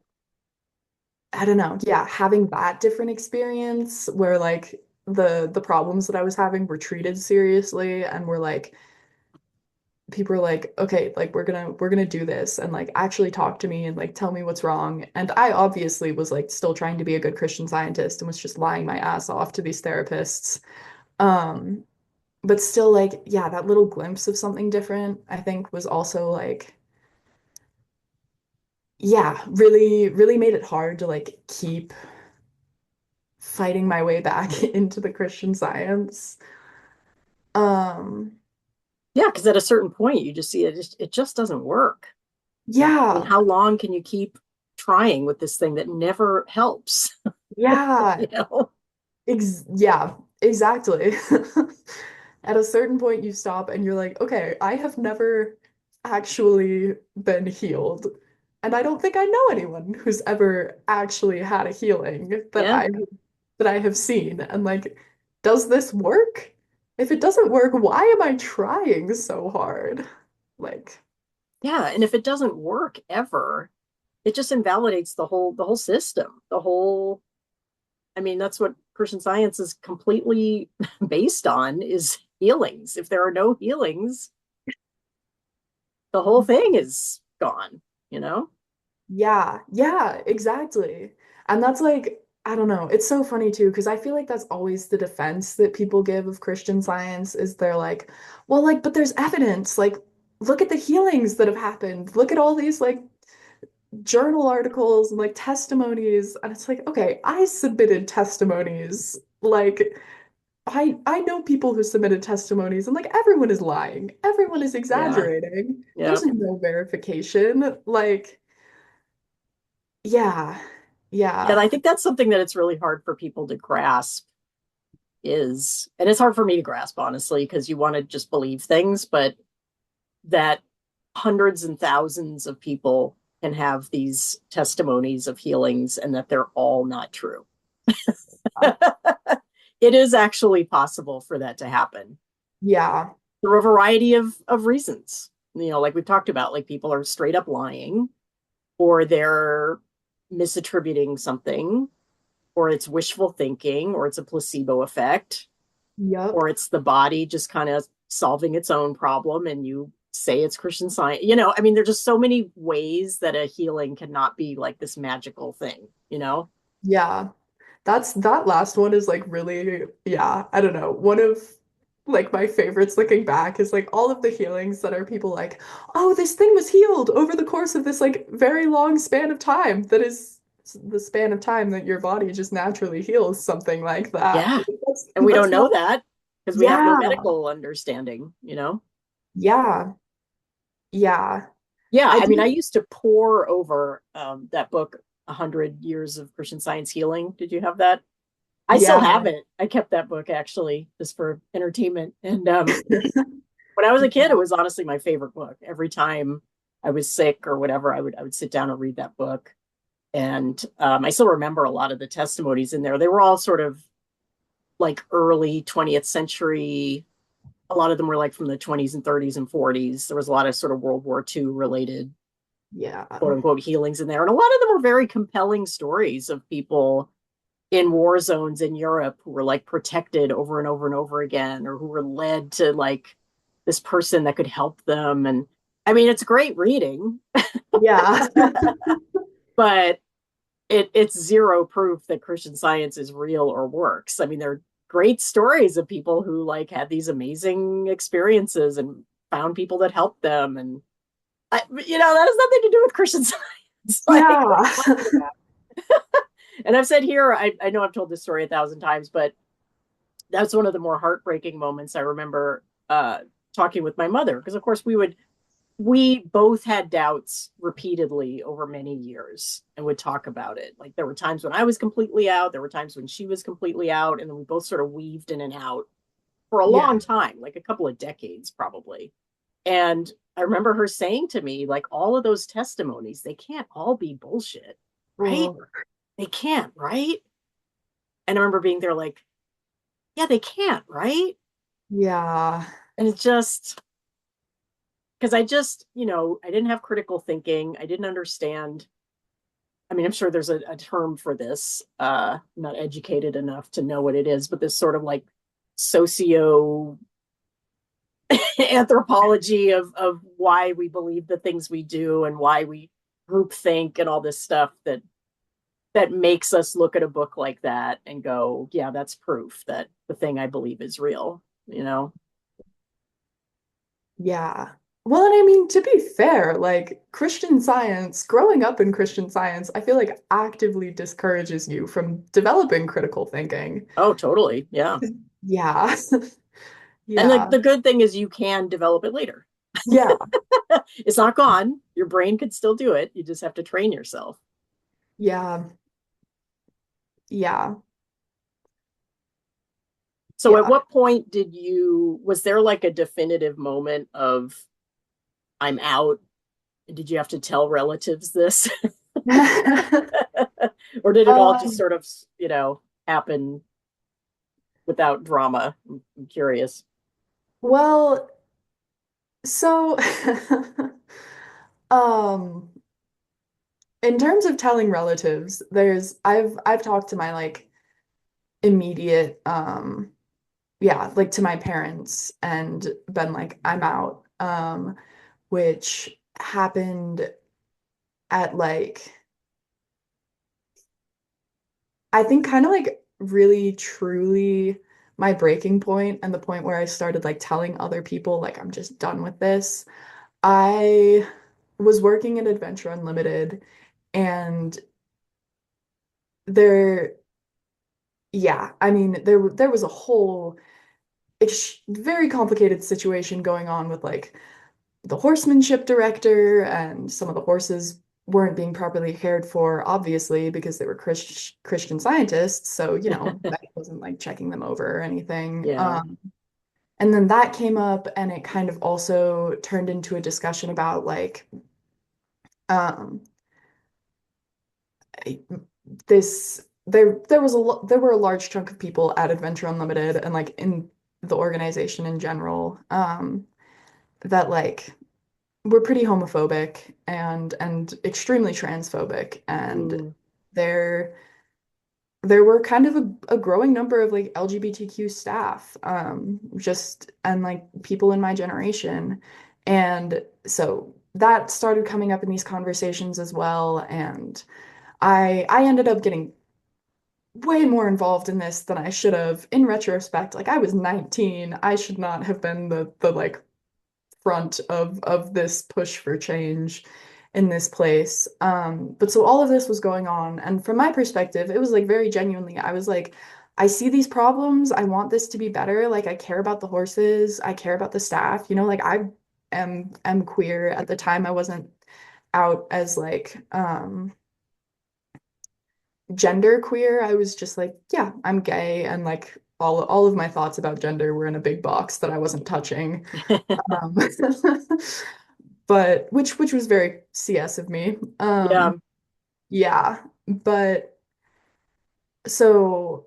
I don't know, yeah, having that different experience where like the problems that I was having were treated seriously and were like people were like, okay, like we're gonna do this and like actually talk to me and like tell me what's wrong. And I obviously was like still trying to be a good Christian Scientist and was just lying my ass off to these therapists. Um, but still like, yeah, that little glimpse of something different, I think was also like, yeah, really, really made it hard to like keep fighting my way back into the Christian Science. Um, Yeah, because at a certain point, you just see it just doesn't work. I mean, yeah, how long can you keep trying with this thing that never helps? yeah, You know? yeah, exactly. At a certain point, you stop and you're like, okay, I have never actually been healed. And I don't think I know anyone who's ever actually had a healing Yeah. that I have seen. And like, does this work? If it doesn't work, why am I trying so hard? Like, Yeah. And if it doesn't work ever, it just invalidates the whole system. I mean, that's what Christian Science is completely based on is healings. If there are no healings, the whole thing is gone, you know? yeah, yeah, exactly. And that's like, I don't know, it's so funny too, because I feel like that's always the defense that people give of Christian Science is they're like, well, like, but there's evidence. Like, look at the healings that have happened. Look at all these like journal articles and like testimonies. And it's like, okay, I submitted testimonies. Like, I know people who submitted testimonies and like everyone is lying. Everyone is Yeah. exaggerating. Yeah. There's no verification. Like, yeah. Yeah. Yeah. I think that's something that it's really hard for people to grasp and it's hard for me to grasp, honestly, because you want to just believe things, but that hundreds and thousands of people can have these testimonies of healings and that they're all not true. It is actually possible for that to happen Yeah. for a variety of reasons. Like we've talked about, like people are straight up lying, or they're misattributing something, or it's wishful thinking, or it's a placebo effect, Yep. or it's the body just kind of solving its own problem and you say it's Christian Science. You know, I mean, there's just so many ways that a healing cannot be like this magical thing, you know? Yeah. That last one is like really, yeah, I don't know. One of like my favorites looking back is like all of the healings that are people like, oh, this thing was healed over the course of this like very long span of time. That is the span of time that your body just naturally heals something like that. Yeah. And we That's don't know not, that because we have no yeah, medical understanding, you know? yeah, yeah. Yeah. I I mean, I do, used to pore over that book, 100 Years of Christian Science Healing. Did you have that? I still yeah. have it. I kept that book actually just for entertainment. And when I was a kid, it was honestly my favorite book. Every time I was sick or whatever, I would sit down and read that book. And I still remember a lot of the testimonies in there. They were all sort of like early 20th century. A lot of them were like from the 20s and 30s and 40s. There was a lot of sort of World War II related Yeah. quote unquote healings in there. And a lot of them were very compelling stories of people in war zones in Europe who were like protected over and over and over again, or who were led to like this person that could help them. And I mean, it's great reading, Yeah. but it's zero proof that Christian Science is real or works. I mean, there are great stories of people who like had these amazing experiences and found people that helped them. And that has nothing to do with Christian Science. Like, what are Yeah. you talking about? And I've said here, I know I've told this story 1,000 times, but that's one of the more heartbreaking moments. I remember talking with my mother because, of course, we both had doubts repeatedly over many years and would talk about it. Like there were times when I was completely out, there were times when she was completely out, and then we both sort of weaved in and out for a Yeah. long time, like a couple of decades probably. And I remember her saying to me, like, all of those testimonies, they can't all be bullshit, right? Oh, They can't, right? And I remember being there like, yeah, they can't, right? yeah. And it just, because I didn't have critical thinking. I didn't understand. I mean, I'm sure there's a term for this. I'm not educated enough to know what it is, but this sort of like socio anthropology of why we believe the things we do and why we group think and all this stuff that makes us look at a book like that and go, yeah, that's proof that the thing I believe is real, you know? Yeah. Well, and I mean, to be fair, like Christian Science, growing up in Christian Science, I feel like actively discourages you from developing critical thinking. Oh, totally. Yeah. Yeah. And Yeah. the good thing is you can develop it later. Yeah. It's not gone. Your brain could still do it. You just have to train yourself. Yeah. Yeah. So at Yeah. what point was there like a definitive moment of I'm out? Did you have to tell relatives this? Or did it all just Um, sort of, happen without drama? I'm curious. well, so um in terms of telling relatives, I've talked to my like immediate yeah, like to my parents and been like, I'm out, which happened at like, I think kind of like really truly my breaking point and the point where I started like telling other people, like, I'm just done with this. I was working at Adventure Unlimited and there, yeah, I mean, there was a whole very complicated situation going on with like the horsemanship director, and some of the horses weren't being properly cared for, obviously, because they were Christian Scientists. So, that wasn't like checking them over or anything. Yeah. And then that came up, and it kind of also turned into a discussion about like um, this. There were a large chunk of people at Adventure Unlimited and like in the organization in general, that like we're pretty homophobic and extremely transphobic, and Mm. there there were kind of a growing number of like LGBTQ staff, just and like people in my generation, And so that started coming up in these conversations as well. And I ended up getting way more involved in this than I should have. In retrospect, like I was 19, I should not have been the like front of this push for change in this place. But so all of this was going on, and from my perspective, it was like very genuinely, I was like, I see these problems. I want this to be better. Like I care about the horses. I care about the staff. Like I am queer. At the time, I wasn't out as like gender queer. I was just like, yeah, I'm gay, and like all of my thoughts about gender were in a big box that I wasn't touching. Um, but which was very CS of me. Yeah. Yeah, but so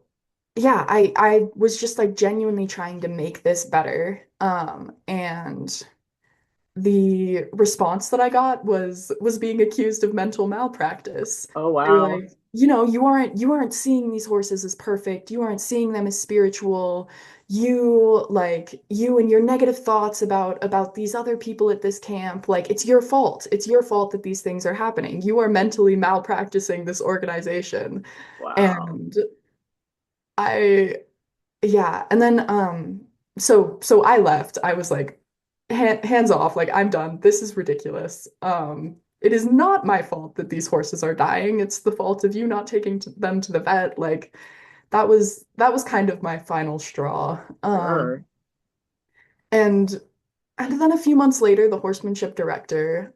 yeah, I was just like genuinely trying to make this better. And the response that I got was being accused of mental malpractice. Oh, They were wow. like, you aren't seeing these horses as perfect. You aren't seeing them as spiritual. You and your negative thoughts about these other people at this camp, like it's your fault. It's your fault that these things are happening. You are mentally malpracticing this organization. Wow. And I yeah, and then so I left. I was like hands off, like I'm done. This is ridiculous. It is not my fault that these horses are dying. It's the fault of you not taking them to the vet. Like that was kind of my final straw. Sure. And and then a few months later, the horsemanship director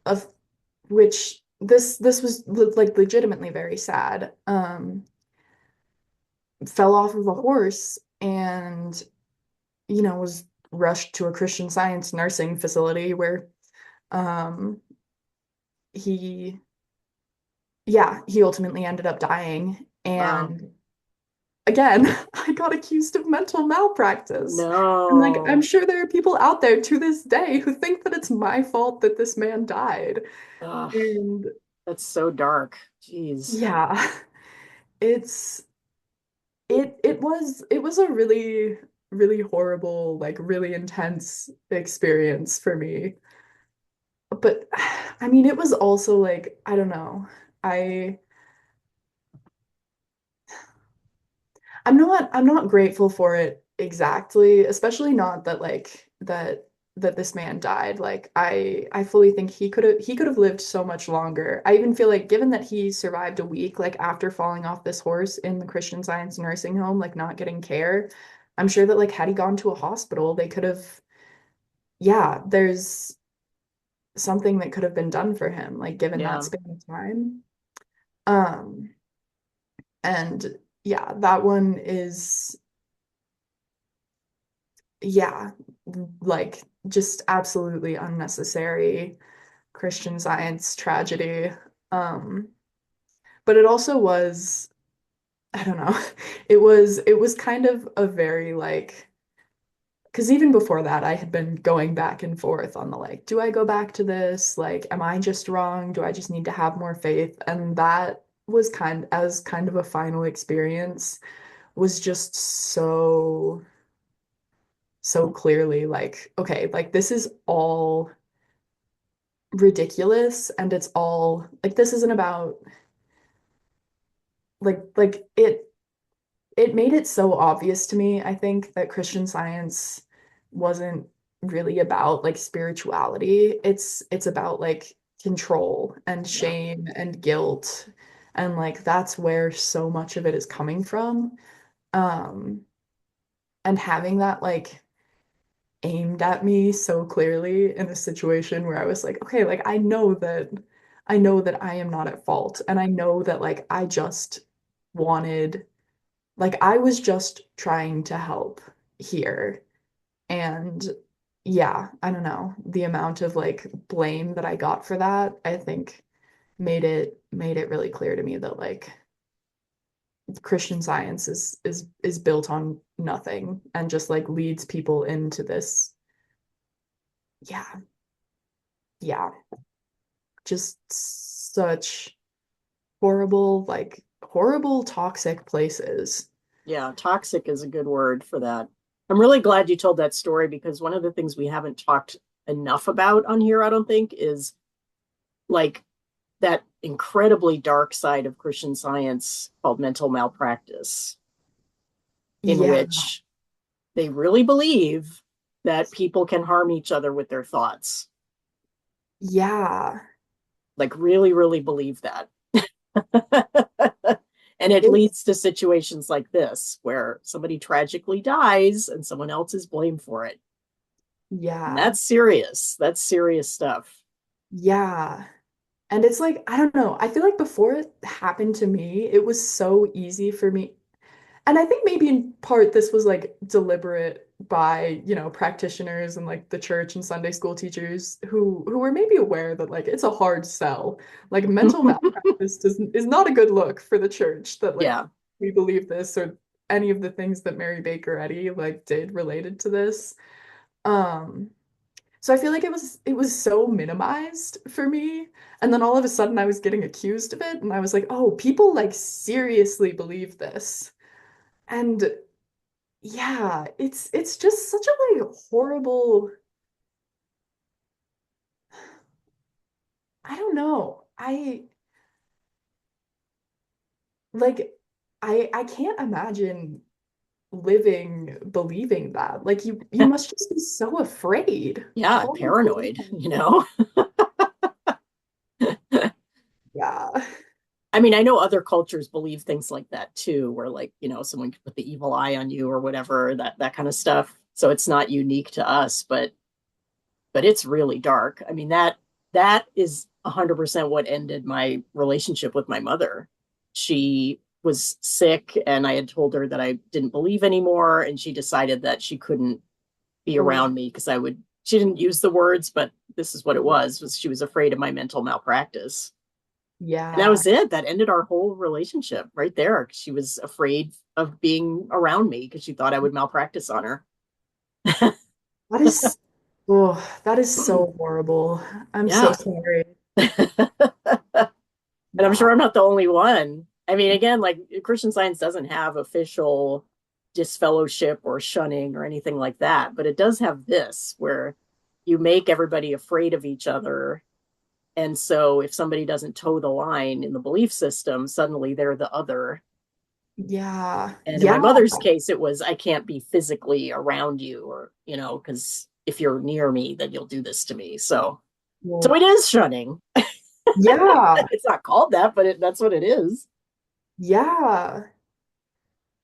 of which this was like legitimately very sad. Fell off of a horse and was rushed to a Christian Science nursing facility where um, he, yeah, he ultimately ended up dying. Wow. And again, I got accused of mental malpractice. And like, I'm No. sure there are people out there to this day who think that it's my fault that this man died. Ugh, And that's so dark. Jeez. yeah, it's it was a really horrible, like really intense experience for me. But I mean, it was also like, I don't know. I I'm not grateful for it exactly, especially not that like that this man died. Like I fully think he could have lived so much longer. I even feel like given that he survived a week like after falling off this horse in the Christian Science nursing home, like not getting care, I'm sure that like had he gone to a hospital, they could have, yeah, there's something that could have been done for him, like given that Yeah. span of time. Um, and yeah, that one is, yeah, like just absolutely unnecessary Christian Science tragedy. Um, but it also was, I don't know, it was kind of a very like, because even before that, I had been going back and forth on the like, do I go back to this? Like, am I just wrong? Do I just need to have more faith? And that was kind of a final experience was just so clearly like, okay, like this is all ridiculous and it's all like this isn't about like it made it so obvious to me, I think, that Christian Science wasn't really about like spirituality. It's about like control and Yeah. shame and guilt. And like that's where so much of it is coming from. Um, and having that like aimed at me so clearly in a situation where I was like, okay, like I know that I am not at fault. And I know that like I just wanted like I was just trying to help here. And yeah, I don't know. The amount of like blame that I got for that, I think made it really clear to me that like Christian Science is built on nothing and just like leads people into this, yeah, yeah, just such horrible toxic places. Yeah. Toxic is a good word for that. I'm really glad you told that story because one of the things we haven't talked enough about on here, I don't think, is like that incredibly dark side of Christian Science called mental malpractice, in Yeah, which they really believe that people can harm each other with their thoughts. yeah. Like, really, really believe that. And it It's leads to situations like this where somebody tragically dies and someone else is blamed for it. And yeah. that's serious. That's serious stuff. Yeah. And it's like, I don't know. I feel like before it happened to me, it was so easy for me. And I think maybe in part this was like deliberate by, practitioners and like the church and Sunday school teachers who were maybe aware that like it's a hard sell. Like mental malpractice is not a good look for the church that like Yeah. we believe this or any of the things that Mary Baker Eddy like did related to this. Um so I feel like it was so minimized for me. And then all of a sudden I was getting accused of it and I was like, "Oh, people like seriously believe this." And yeah, it's just such a like horrible, I don't know. Like I can't imagine living believing that. Like you must just be so afraid Yeah. all the Paranoid, time. you know? Yeah. I mean, I know other cultures believe things like that too, where like, someone could put the evil eye on you or whatever, that kind of stuff. So it's not unique to us, but it's really dark. I mean, that is 100% what ended my relationship with my mother. She was sick and I had told her that I didn't believe anymore and she decided that she couldn't be Oh, around me because I would she didn't use the words, but this is what it was she was afraid of my mental malpractice. And that yeah. was it. That ended our whole relationship right there. She was afraid of being around me because she thought I would malpractice on her. That is that is so horrible. I'm so Yeah. sorry. And I'm Yeah. sure I'm not the only one. I mean, again, like Christian Science doesn't have official disfellowship or shunning or anything like that, but it does have this where you make everybody afraid of each other. And so if somebody doesn't toe the line in the belief system, suddenly they're the other. Yeah. And in my Yeah. mother's case, it was, I can't be physically around you or, because if you're near me, then you'll do this to me. So Well, it is shunning. yeah. It's not called that, but that's what it is. Yeah.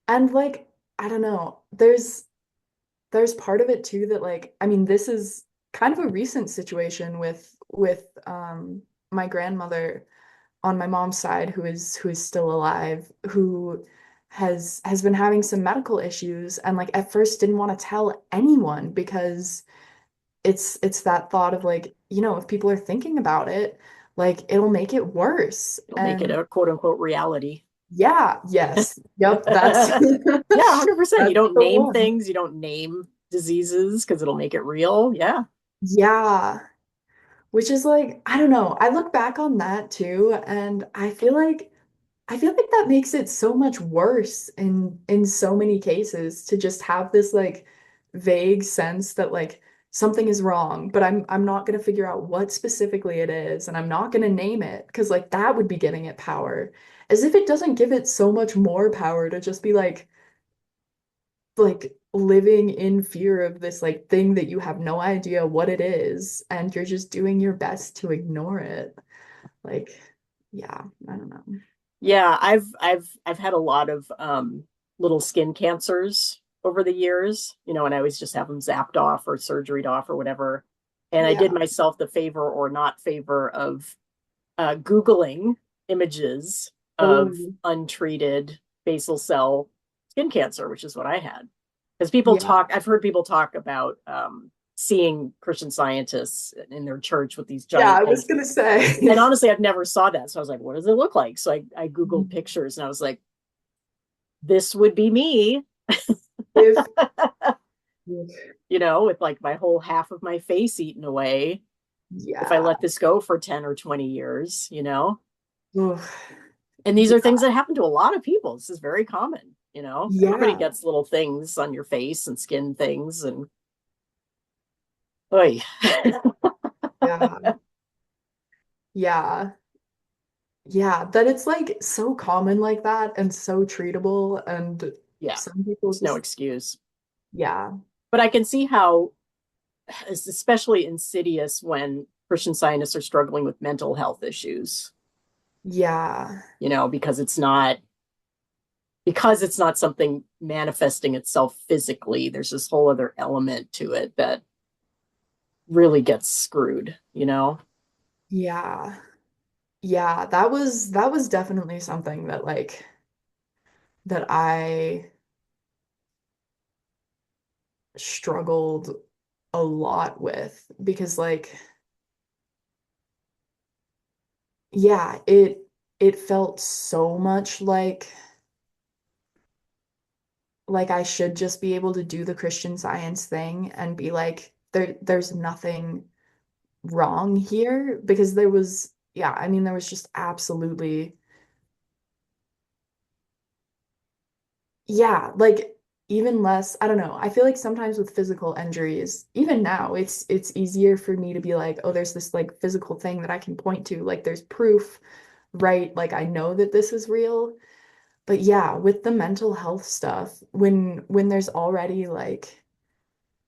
And like, I don't know. There's part of it too that like, I mean, this is kind of a recent situation with my grandmother on my mom's side who is still alive, who has been having some medical issues and like at first didn't want to tell anyone because it's that thought of like, if people are thinking about it, like it'll make it worse. It'll make it And a quote unquote reality. yeah, yes. Yep, that's Yeah, 100%. You that's don't the name one. things, you don't name diseases because it'll make it real. Yeah. Yeah. Which is like, I don't know. I look back on that too, and I feel like that makes it so much worse in so many cases to just have this like vague sense that like something is wrong, but I'm not gonna figure out what specifically it is, and I'm not gonna name it because like that would be giving it power. As if it doesn't give it so much more power to just be like living in fear of this like thing that you have no idea what it is, and you're just doing your best to ignore it. Like, yeah, I don't know. Yeah, I've had a lot of little skin cancers over the years, and I always just have them zapped off or surgeryed off or whatever. And I did Yeah. myself the favor or not favor of Googling images of Oh, untreated basal cell skin cancer, which is what I had. Because people yeah. talk, I've heard people talk about seeing Christian Scientists in their church with these Yeah, giant I was things. gonna And say. honestly, I've never saw that. So I was like, what does it look like? So I Googled pictures and I was like, this would be me, If with like my whole half of my face eaten away if I yeah. let this go for 10 or 20 years. Ugh. And these are Yeah. things that happen to a lot of people. This is very common. you know? Everybody Yeah. gets little things on your face and skin things and oy. Yeah. Yeah. Yeah. That it's like so common like that and so treatable. And Yeah, some people there's no just, excuse. yeah. But I can see how it's especially insidious when Christian Scientists are struggling with mental health issues, Yeah. you know, because it's not something manifesting itself physically. There's this whole other element to it that really gets screwed, you know? Yeah. Yeah. That was definitely something that like that I struggled a lot with because like yeah, it felt so much like I should just be able to do the Christian Science thing and be like there's nothing wrong here because there was yeah, I mean there was just absolutely yeah, like even less, I don't know. I feel like sometimes with physical injuries, even now, it's easier for me to be like, oh, there's this like physical thing that I can point to, like there's proof, right? Like I know that this is real. But yeah, with the mental health stuff, when there's already like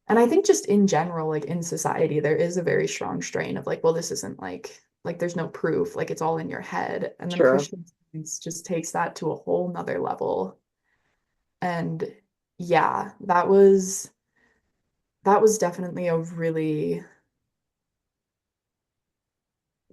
and I think just in general, like in society, there is a very strong strain of like, well, this isn't like there's no proof, like it's all in your head. And then Sure. Christian Science just takes that to a whole nother level. And yeah, that was definitely a really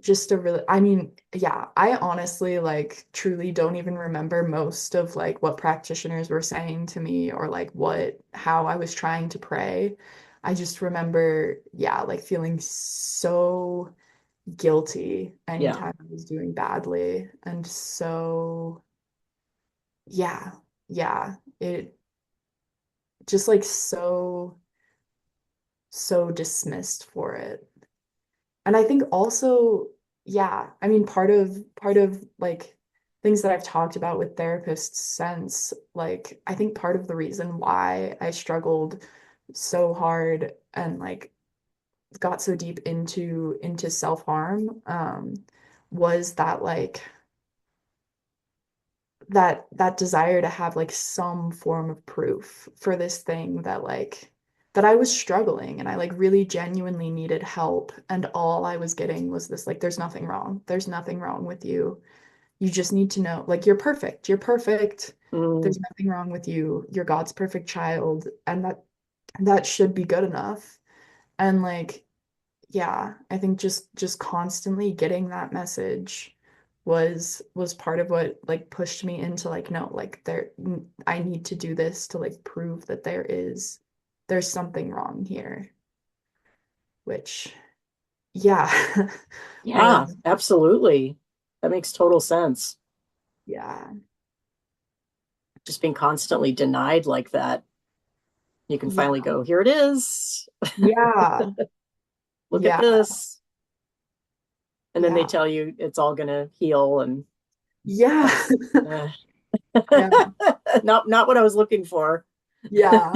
just a really I mean, yeah, I honestly like truly don't even remember most of like what practitioners were saying to me or like what how I was trying to pray. I just remember, yeah, like feeling so guilty Yeah. anytime I was doing badly. And so, yeah, yeah, it just like so dismissed for it. And I think also, yeah, I mean, part of like things that I've talked about with therapists since, like, I think part of the reason why I struggled so hard and like got so deep into self-harm, was that like that desire to have like some form of proof for this thing that like that I was struggling and I like really genuinely needed help and all I was getting was this like there's nothing wrong. There's nothing wrong with you. You just need to know like you're perfect. You're perfect. Mm, There's nothing wrong with you. You're God's perfect child and that should be good enough. And like yeah, I think just constantly getting that message was part of what like pushed me into like no, like I need to do this to like prove that there's something wrong here, which yeah. yeah, was absolutely. That makes total sense. yeah. Just being constantly denied like that, you can Yeah. finally go, here it is. Yeah. Look at Yeah. this. And then they Yeah. tell you it's all going to heal. And Yeah. that's uh, Yeah. not what I was looking for. Yeah.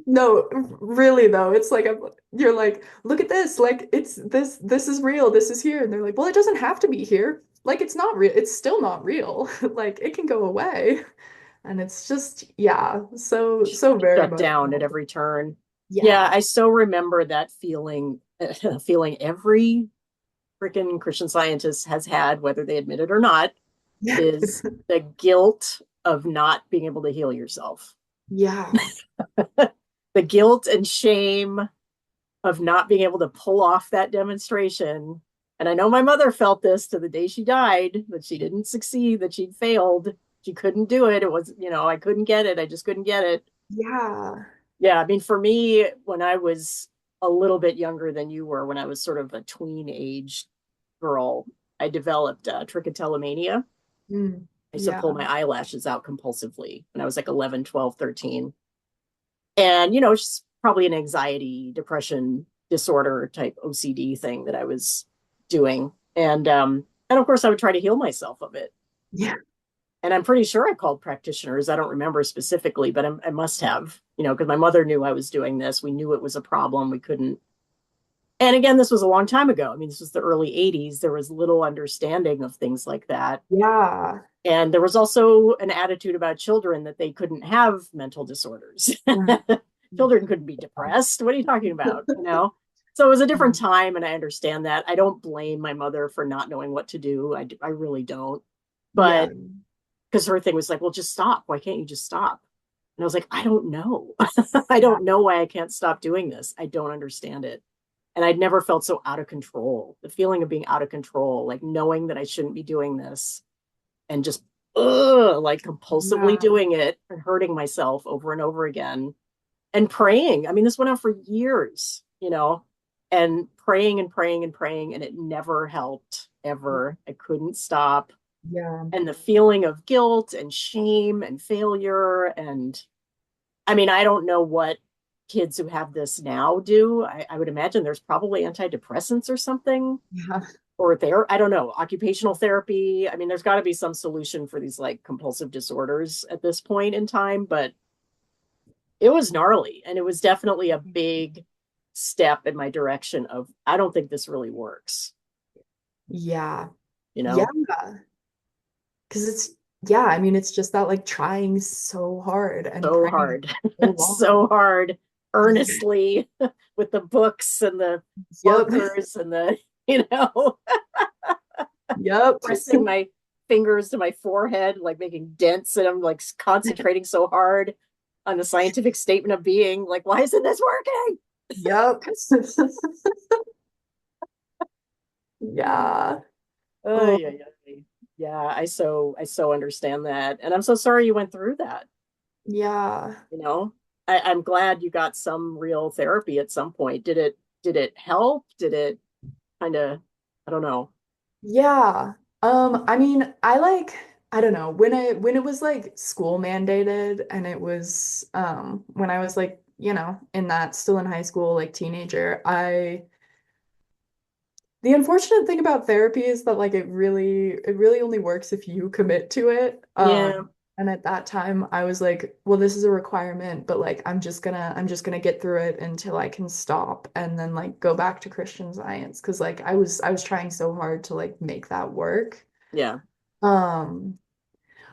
No, really though, it's like you're like, look at this, like this is real, this is here, and they're like, well, it doesn't have to be here. Like it's not real, it's still not real. Like it can go away, and it's just yeah, so very Shut much. down at every turn. Yeah, Yeah, I so remember that feeling, feeling every freaking Christian Scientist has had, whether they admit it or not, yeah, is the guilt of not being able to heal yourself. yeah, The guilt and shame of not being able to pull off that demonstration. And I know my mother felt this to the day she died, that she didn't succeed, that she'd failed. She couldn't do it. It was, I couldn't get it. I just couldn't get it. yeah. Yeah, I mean, for me, when I was a little bit younger than you were, when I was sort of a tween age girl, I developed trichotillomania. Mm, I used to yeah, pull my eyelashes out compulsively when I was like 11, 12, 13. And, it's just probably an anxiety, depression disorder type OCD thing that I was doing. And of course, I would try to heal myself of it. yeah, And I'm pretty sure I called practitioners. I don't remember specifically, but I must have, because my mother knew I was doing this. We knew it was a problem. We couldn't. And again, this was a long time ago. I mean, this was the early 80s. There was little understanding of things like that. Yeah. And there was also an attitude about children that they couldn't have mental disorders. Children couldn't be depressed. What are you talking about? So it was a different time, and I understand that. I don't blame my mother for not knowing what to do. I really don't. Yeah. But because her thing was like, well, just stop. Why can't you just stop? And I was like, I don't know. I Yeah. don't know why I can't stop doing this. I don't understand it. And I'd never felt so out of control. The feeling of being out of control, like knowing that I shouldn't be doing this and just like compulsively Yeah. doing it and hurting myself over and over again and praying. I mean, this went on for years, and praying and praying and praying, and it never helped ever. I couldn't stop. Yeah. And the feeling of guilt and shame and failure. And I mean, I don't know what kids who have this now do. I would imagine there's probably antidepressants or something, Yeah. or there, I don't know, occupational therapy. I mean, there's got to be some solution for these like compulsive disorders at this point in time, but it was gnarly. And it was definitely a big step in my direction of, I don't think this really works, Yeah. you Yeah. know, Because yeah, I mean, it's just that like trying so hard and so praying hard, so so long. hard, Yeah. earnestly with the books and the Yep. markers and the, Yep. pressing my fingers to my forehead, like making dents, and I'm like concentrating so hard on the scientific statement of being. Like, why isn't this working? Yep. Yeah. Oh Oh, yeah, yeah, yeah. I so understand that, and I'm so sorry you went through that. yeah. You know, I'm glad you got some real therapy at some point. Did it help? Did it kind of? I don't know. Yeah. I mean, I don't know, when it was like school mandated and it was when I was like, in that still in high school, like teenager, I the unfortunate thing about therapy is that like it really only works if you commit to it. Yeah, And at that time I was like, well, this is a requirement, but like I'm just gonna get through it until I can stop and then like go back to Christian Science because like I was trying so hard to like make that work. yeah, Um,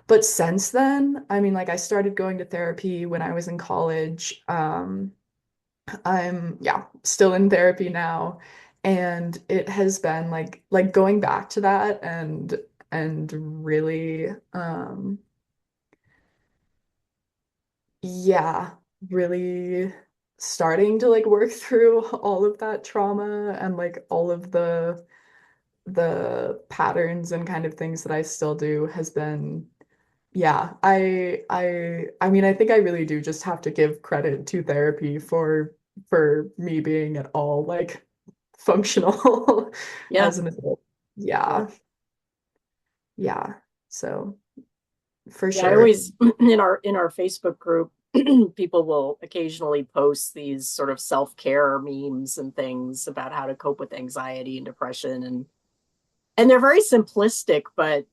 but since then, I mean, like I started going to therapy when I was in college. I'm yeah, still in therapy now, and it has been like going back to that and really yeah, really starting to like work through all of that trauma and like all of the patterns and kind of things that I still do has been yeah, I mean I think I really do just have to give credit to therapy for me being at all like functional yeah, as an adult. yeah. Yeah. Yeah. So for Yeah, I sure. always in our Facebook group, people will occasionally post these sort of self-care memes and things about how to cope with anxiety and depression, and they're very simplistic, but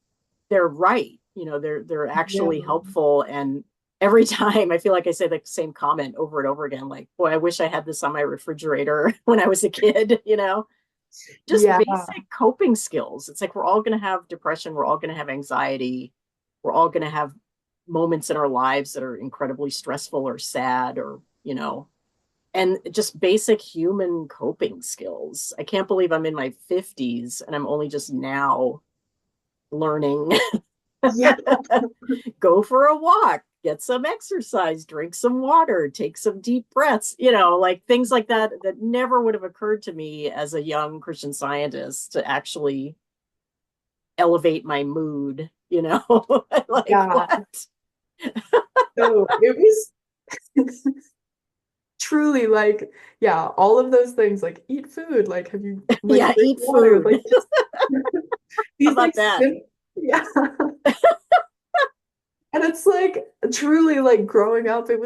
they're right. They're Yeah. actually helpful. And every time I feel like I say the same comment over and over again, like, boy, I wish I had this on my refrigerator when I was a kid. Just Yeah. basic coping skills. It's like we're all going to have depression, we're all going to have anxiety, we're all going to have moments in our lives that are incredibly stressful or sad, and just basic human coping skills. I can't believe I'm in my 50s and I'm only just now learning. Yeah. Go for a walk, get some exercise, drink some water, take some deep breaths, like things like that that never would have occurred to me as a young Christian Scientist to actually elevate my mood. Like Yeah. what? So it was truly like, yeah, all of those things like eat food, like have you like Yeah, drink eat water, food. like just How these like about that? yeah. And it's like truly like growing up, that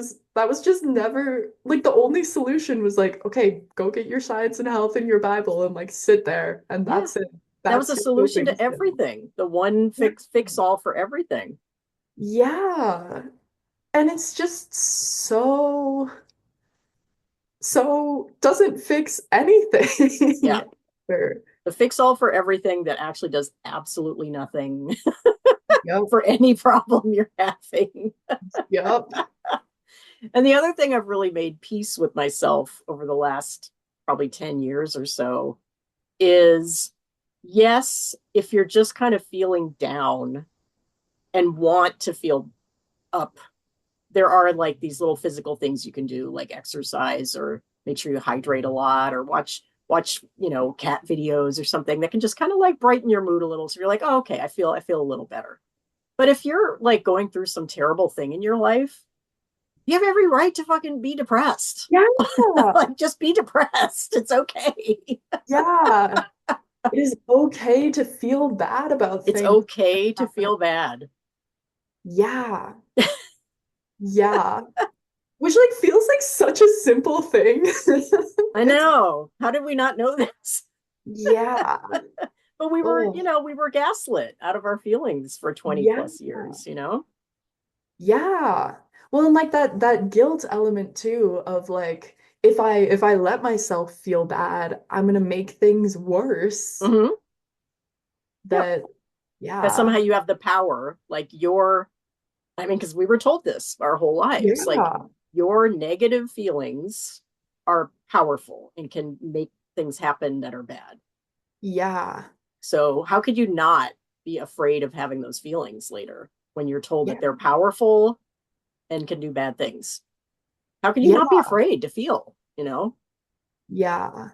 was just never like the only solution was like, okay, go get your science and health and your Bible and like sit there and Yeah, that's it. that was That's a your solution coping to skill. everything. The one Yeah. fix all for everything. Yeah. And it's just so doesn't fix anything. Yeah. Or, The fix all for everything that actually does absolutely nothing yep, for any problem you're having. yep. And the other thing I've really made peace with myself over the last probably 10 years or so is yes, if you're just kind of feeling down and want to feel up, there are like these little physical things you can do, like exercise or make sure you hydrate a lot or watch cat videos or something that can just kind of like brighten your mood a little, so you're like, oh, okay, I feel a little better. But if you're like going through some terrible thing in your life, you have every right to fucking be depressed. Yeah, Like, just be depressed, it's okay. yeah. It is okay to feel bad about It's things that okay to happen. feel bad. Yeah, yeah. Which like feels like such a simple thing. I It's know, how did we not know this? yeah. But we were, Oh, we were gaslit out of our feelings for 20 yeah. plus years. Yeah. Well, and like that guilt element too of like if I let myself feel bad, I'm gonna make things worse. Mm-hmm. Yep. That That yeah. somehow you have the power, like I mean, because we were told this our whole lives, like Yeah. your negative feelings are powerful and can make things happen that are bad. Yeah. So how could you not be afraid of having those feelings later when you're told Yeah. that they're powerful and can do bad things? How can you Yeah. not be afraid to feel? Yeah.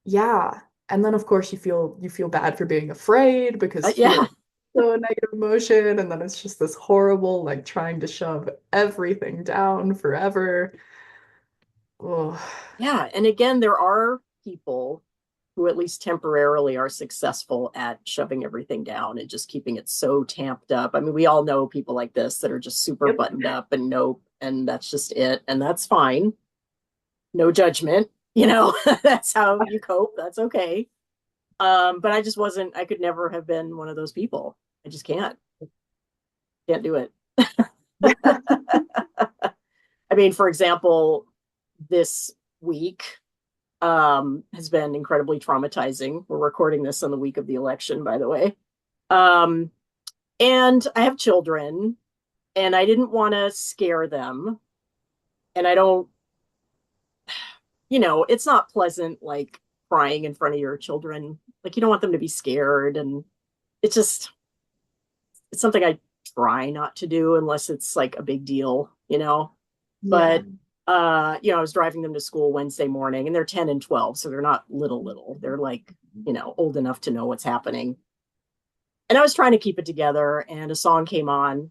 Yeah. And then of course you feel bad for being afraid because fear Yeah. is so a negative emotion, and then it's just this horrible like trying to shove everything down forever. Oh. Yeah. And again, there are people who at least temporarily are successful at shoving everything down and just keeping it so tamped up. I mean, we all know people like this that are just super Yep. buttoned up and nope, and that's just it. And that's fine. No judgment. That's how you cope. That's okay. But I just wasn't, I could never have been one of those people. I just can't do it. I mean, for example, this week has been incredibly traumatizing. We're recording this on the week of the election, by the way. Um, and I have children, and I didn't want to scare them. And I don't, it's not pleasant, like crying in front of your children. Like, you don't want them to be scared. And it's just, it's something I try not to do unless it's like a big deal. Yeah. But I was driving them to school Wednesday morning, and they're 10 and 12, so they're not little. They're like, old enough to know what's happening. And I was trying to keep it together, and a song came on,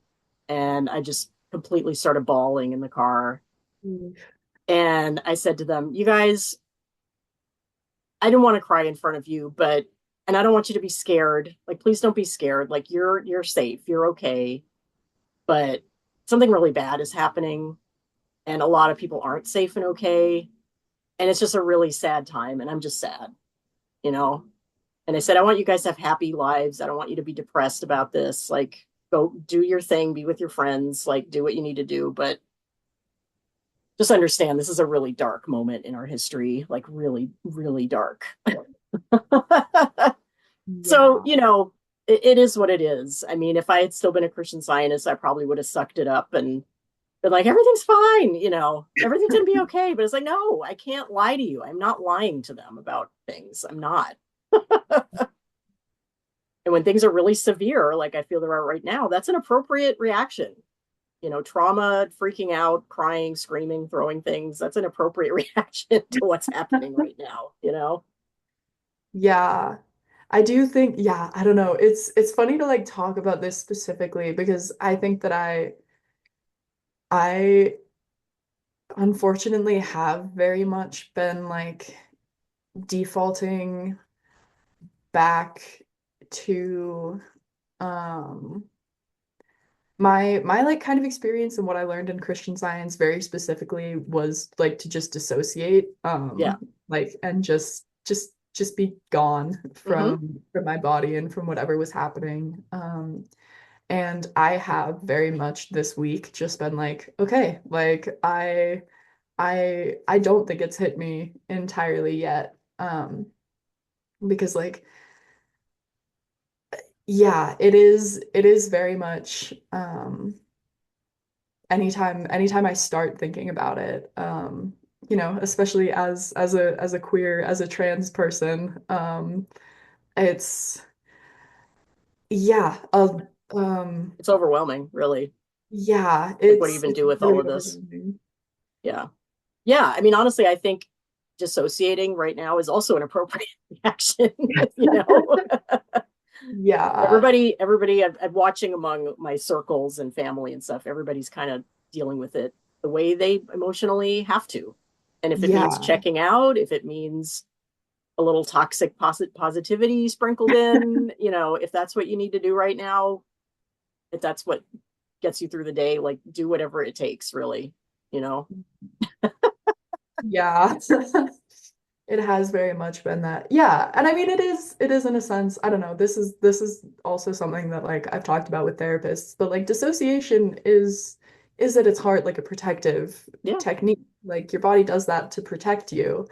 and I just completely started bawling in the car. Mm. And I said to them, "You guys, I didn't want to cry in front of you, but and I don't want you to be scared. Like, please don't be scared. Like, you're safe. You're okay. But something really bad is happening, and a lot of people aren't safe and okay. And it's just a really sad time, and I'm just sad, you know?" And I said, I want you guys to have happy lives. I don't want you to be depressed about this. Like, go do your thing, be with your friends, like, do what you need to do. But just understand this is a really dark moment in our history, like, really, really dark. So, Yeah. it is what it is. I mean, if I had still been a Christian Zionist, I probably would have sucked it up and been like, everything's fine, everything's going to be okay. But it's like, no, I can't lie to you. I'm not lying to them about things. I'm not. And when things are really severe, like I feel there are right now, that's an appropriate reaction. Trauma, freaking out, crying, screaming, throwing things, that's an appropriate reaction to what's happening right now? Yeah. I do think, yeah, I don't know. It's funny to like talk about this specifically because I think that I unfortunately have very much been like defaulting back to um my like kind of experience and what I learned in Christian Science very specifically was like to just dissociate Yeah. like and just be gone Mm-hmm. from my body and from whatever was happening. And I have very much this week just been like, okay, like I don't think it's hit me entirely yet. Because like yeah, it is very much anytime I start thinking about it, especially as a queer, as a trans person, it's yeah, It's overwhelming, really. yeah, Like, what do you it's even it's do with all really of this? overwhelming. Yeah. Yeah. I mean, honestly, I think dissociating right now is also an appropriate reaction, you know? Yeah, Everybody, I'm watching among my circles and family and stuff, everybody's kind of dealing with it the way they emotionally have to. And if it means yeah, checking out, if it means a little toxic positivity sprinkled in, if that's what you need to do right now, if that's what gets you through the day, like do whatever it takes, really, you know? yeah. It has very much been that. Yeah. And I mean it is in a sense, I don't know, this is also something that like I've talked about with therapists, but like dissociation is at its heart like a protective Yeah. technique. Like your body does that to protect you.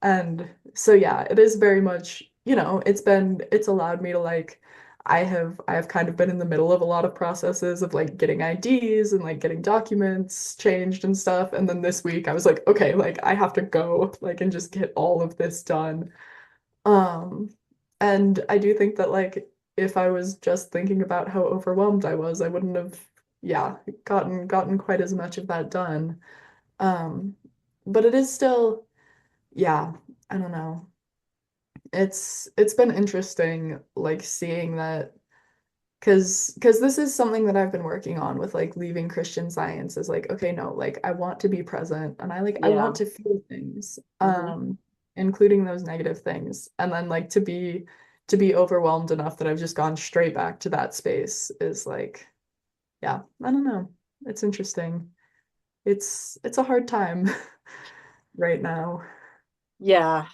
And so yeah, it is very much, it's allowed me to like I have kind of been in the middle of a lot of processes of like getting IDs and like getting documents changed and stuff. And then this week I was like, okay, like I have to go like and just get all of this done. Um, and I do think that like if I was just thinking about how overwhelmed I was, I wouldn't have, yeah, gotten quite as much of that done. But it is still, yeah, I don't know. It's been interesting like seeing that because this is something that I've been working on with like leaving Christian Science is like okay no like I want to be present and I Yeah. want to feel things Hmm. including those negative things and then like to be overwhelmed enough that I've just gone straight back to that space is like yeah I don't know it's interesting it's a hard time right now Yeah.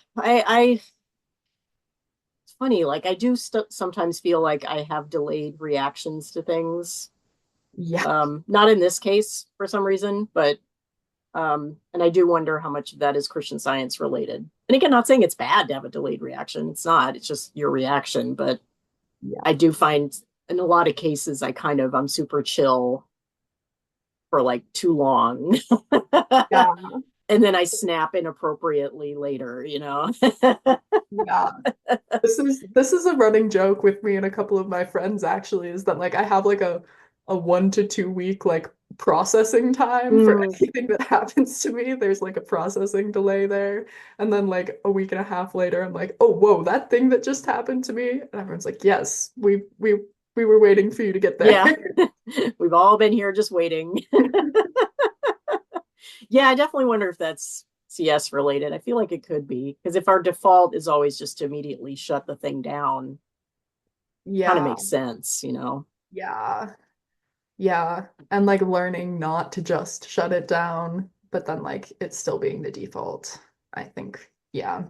It's funny, like I do sometimes feel like I have delayed reactions to things. yeah Not in this case for some reason, but and I do wonder how much of that is Christian Science related. And again, not saying it's bad to have a delayed reaction. It's not. It's just your reaction. But yeah I do find in a lot of cases I'm super chill for like too long. yeah And then I snap inappropriately later. yeah. This is a running joke with me and a couple of my friends actually is that like I have like a 1 to 2 week like processing time for Mm, anything that happens to me. There's like a processing delay there. And then like a week and a half later, I'm like, oh whoa, that thing that just happened to me. And everyone's like, yes, we were waiting for you to get there. yeah. We've all been here just waiting. Yeah, I definitely wonder if that's CS related. I feel like it could be because if our default is always just to immediately shut the thing down, kind of Yeah, makes sense. yeah, yeah. And like learning not to just shut it down, but then like it's still being the default. I think, yeah.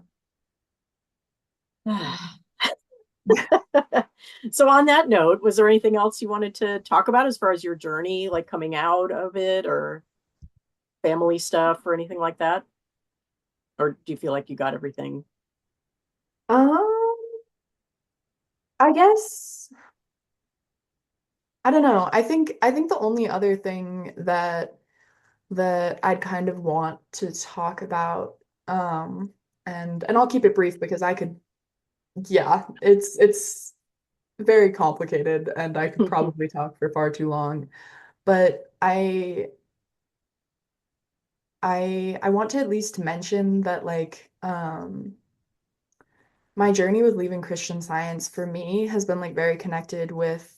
So on that note, was there anything else you wanted to talk about as far as your journey, like coming out of it or family stuff or anything like that? Or do you feel like you got everything? Um, I guess I don't know. I think the only other thing that I'd kind of want to talk about, and I'll keep it brief because I could, yeah, it's very complicated and I could probably talk for far too long. But I want to at least mention that like my journey with leaving Christian Science for me has been like very connected with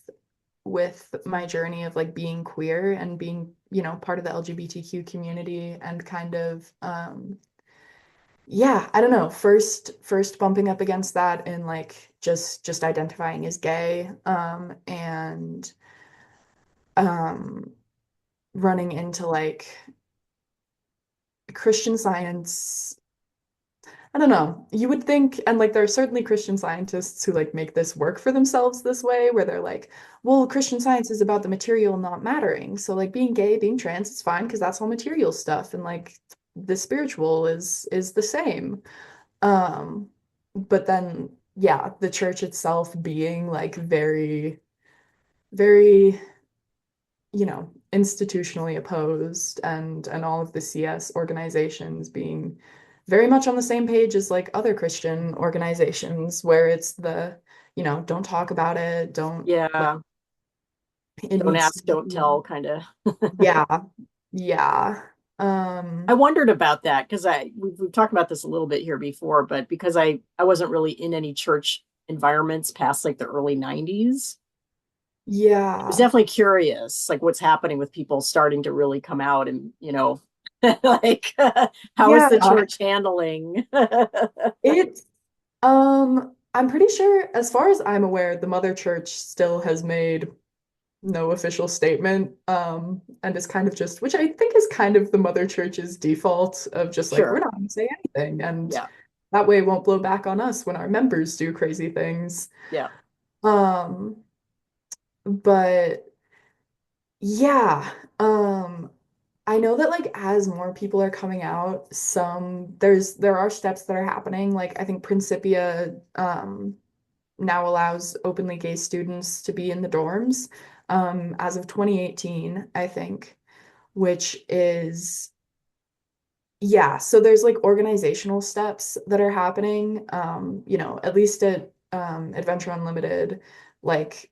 my journey of like being queer and being, part of the LGBTQ community and kind of yeah, I don't know, first bumping up against that and like just identifying as gay and um running into like Christian Science I don't know. You would think, and like there are certainly Christian scientists who like make this work for themselves this way, where they're like, well, Christian Science is about the material not mattering. So like being gay, being trans, it's fine because that's all material stuff, and like the spiritual is the same. Um, but then yeah, the church itself being like very, very, institutionally opposed and all of the CS organizations being very much on the same page as like other Christian organizations where it's don't talk about it, don't like Yeah. it Don't needs to ask, don't be, tell kind of. yeah, yeah. I Um, wondered about that because we've talked about this a little bit here before, but because I wasn't really in any church environments past like the early 90s, I was yeah. definitely curious, like what's happening with people starting to really come out and, like how is Yeah. the church handling? It's I'm pretty sure as far as I'm aware, the Mother Church still has made no official statement, and is kind of just, which I think is kind of the Mother Church's default of just like, we're Sure. not going to say anything. And Yeah. that way it won't blow back on us when our members do crazy things. Yeah. Um, but yeah, I know that like as more people are coming out, there are steps that are happening. Like I think Principia, now allows openly gay students to be in the dorms, as of 2018, I think, which is, yeah, so there's like organizational steps that are happening, at least at Adventure Unlimited, like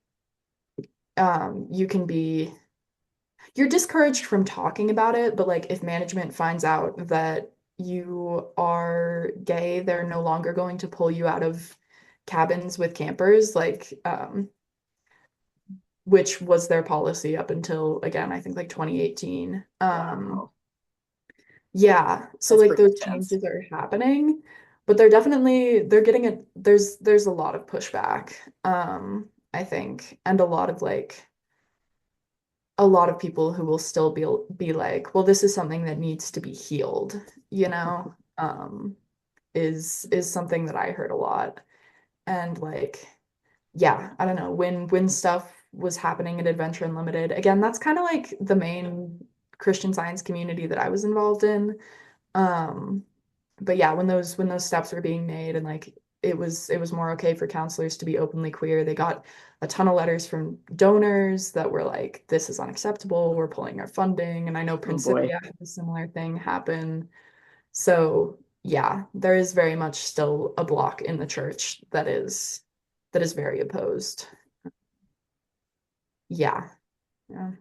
you can be, you're discouraged from talking about it, but like if management finds out that you are gay, they're no longer going to pull you out of cabins with campers, like which was their policy up until, again, I think like 2018. Wow. Yeah, so That's like pretty those intense. changes are happening, but they're getting it. There's a lot of pushback, I think, and a lot of people who will still be like, well, this is something that needs to be healed, is something that I heard a lot. And like, yeah, I don't know, when stuff was happening at Adventure Unlimited, again, that's kind of like the main Christian Science community that I was involved in. Um, but yeah, when those steps were being made and like it was more okay for counselors to be openly queer, they got a ton of letters from donors that were like, this is unacceptable, we're pulling our funding. And I know Oh boy. Principia had a similar thing happen. So yeah, there is very much still a block in the church that is very opposed. Yeah. Yeah.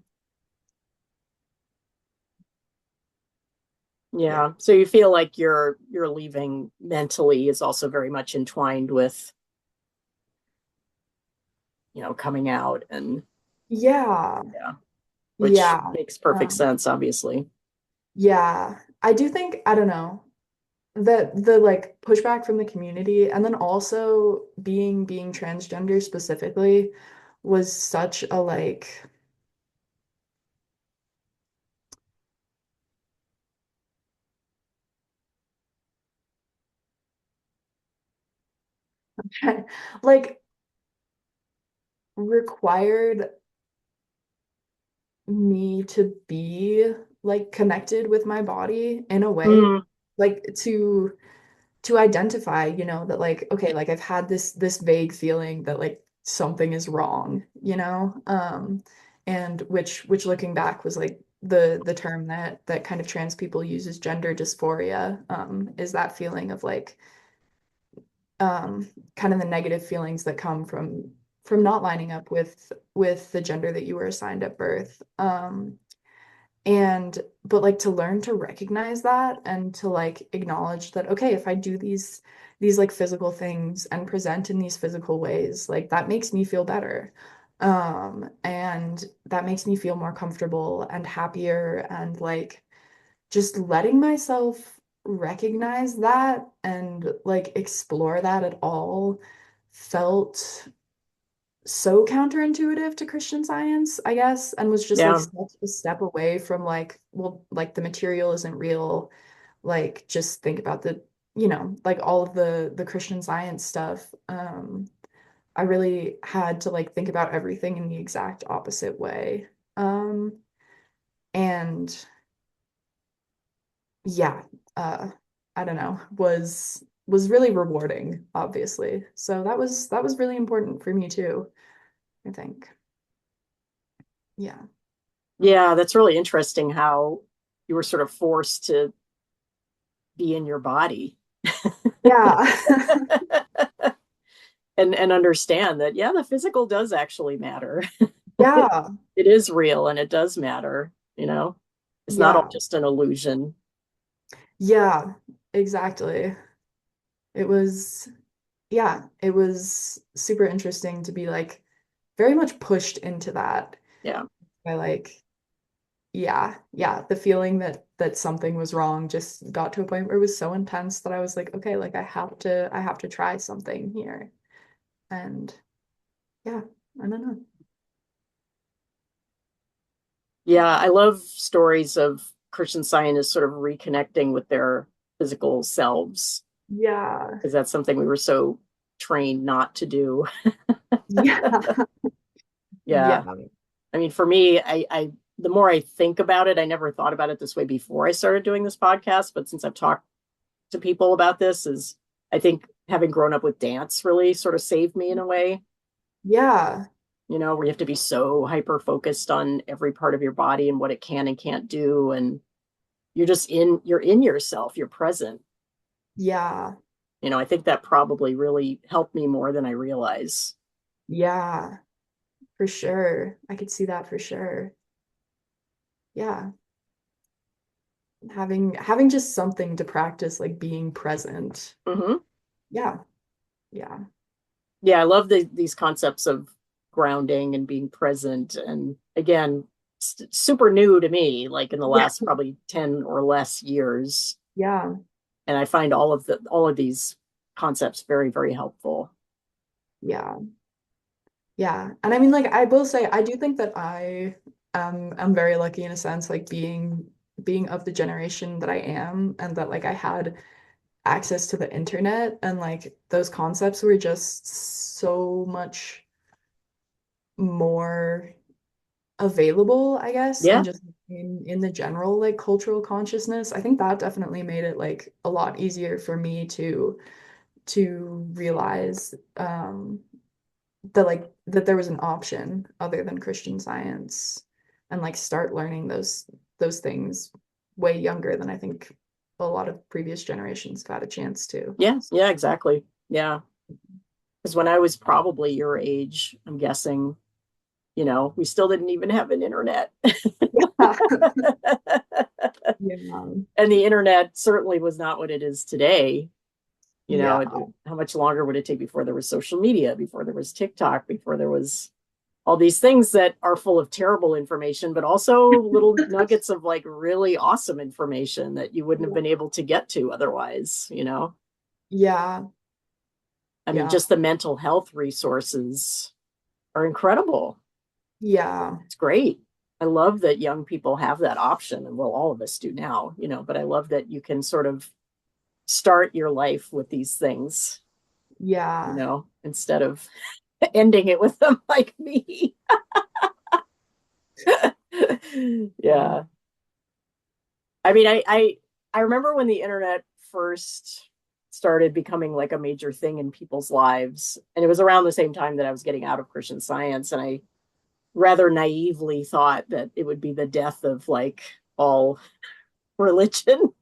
Yeah. Yeah. So you feel like your leaving mentally is also very much entwined with, coming out and Yeah. yeah, which Yeah. makes perfect Um, sense, obviously. yeah. I do think, I don't know, that the like pushback from the community and then also being transgender specifically was such a like like required me to be like connected with my body in a way, Mm, like to identify, that like, okay, like I've had this vague feeling that like something is wrong, and which looking back was like the term that kind of trans people use is gender dysphoria, is that feeling of like um kind of the negative feelings that come from not lining up with the gender that you were assigned at birth. And but like to learn to recognize that and to like acknowledge that, okay, if I do these like physical things and present in these physical ways, like that makes me feel better. And that makes me feel more comfortable and happier, and like just letting myself recognize that and like explore that at all felt so counterintuitive to Christian Science, I guess, and was just like yeah. such a step away from like, well, like the material isn't real. Like, just think about like all of the Christian Science stuff, I really had to like think about everything in the exact opposite way. Um, and yeah, uh, I don't know, was really rewarding, obviously. So that was really important for me too, I think. Yeah. Yeah, that's really interesting how you were sort of forced to be in your body Yeah. and understand that, yeah, the physical does actually matter. Yeah. It is real and it does matter, you know? It's not all Yeah. just an illusion. Yeah, exactly. It was, yeah, it was super interesting to be like very much pushed into that Yeah. by like, yeah, the feeling that something was wrong just got to a point where it was so intense that I was like, okay, like I have to try something here. And yeah, I don't know. Yeah, I love stories of Christian Scientists sort of reconnecting with their physical selves Yeah. because that's something we were so trained not to do. Yeah. Yeah. Yeah. I mean, for me, I the more I think about it, I never thought about it this way before I started doing this podcast. But since I've talked to people about this, is I think having grown up with dance really sort of saved me in a way, Yeah. where you have to be so hyper focused on every part of your body and what it can and can't do. And you're in yourself, you're present. Yeah. I think that probably really helped me more than I realize. Yeah. For sure. I could see that for sure. Yeah. Having just something to practice, like being present. Hmm. Yeah. Yeah. Yeah, I love these concepts of grounding and being present. And again, super new to me, like in the Yeah. last probably 10 or less years. Yeah. And I find all of these concepts very, very helpful. Yeah. Yeah. And I mean, like, I will say, I do think that I'm very lucky in a sense, like being of the generation that I am, and that like I had access to the internet, and like those concepts were just so much more available, I guess, and Yeah. just in the general like cultural consciousness. I think that definitely made it like a lot easier for me to realize that like that there was an option other than Christian Science, and like start learning those things way younger than I think a lot of previous generations got a chance to. Yes. Yeah, exactly. Yeah. Because when I was probably your age, I'm guessing, we still didn't even have an internet. Yeah. And the internet certainly was not what it is today. Yeah. How much longer would it take before there was social media, before there was TikTok, before there was all these things that are full of terrible information, but also little nuggets of like really awesome information that you wouldn't have been able to get to otherwise. Yeah. I mean, Yeah. just the mental health resources are incredible. Yeah. It's great. I love that young people have that option, and well, all of us do now, but I love that you can sort of start your life with these things, Yeah. instead of ending it with them like me. Yeah. Yeah. I mean, I remember when the internet first started becoming like a major thing in people's lives, and it was around the same time that I was getting out of Christian Science, and I rather naively thought that it would be the death of like all religion.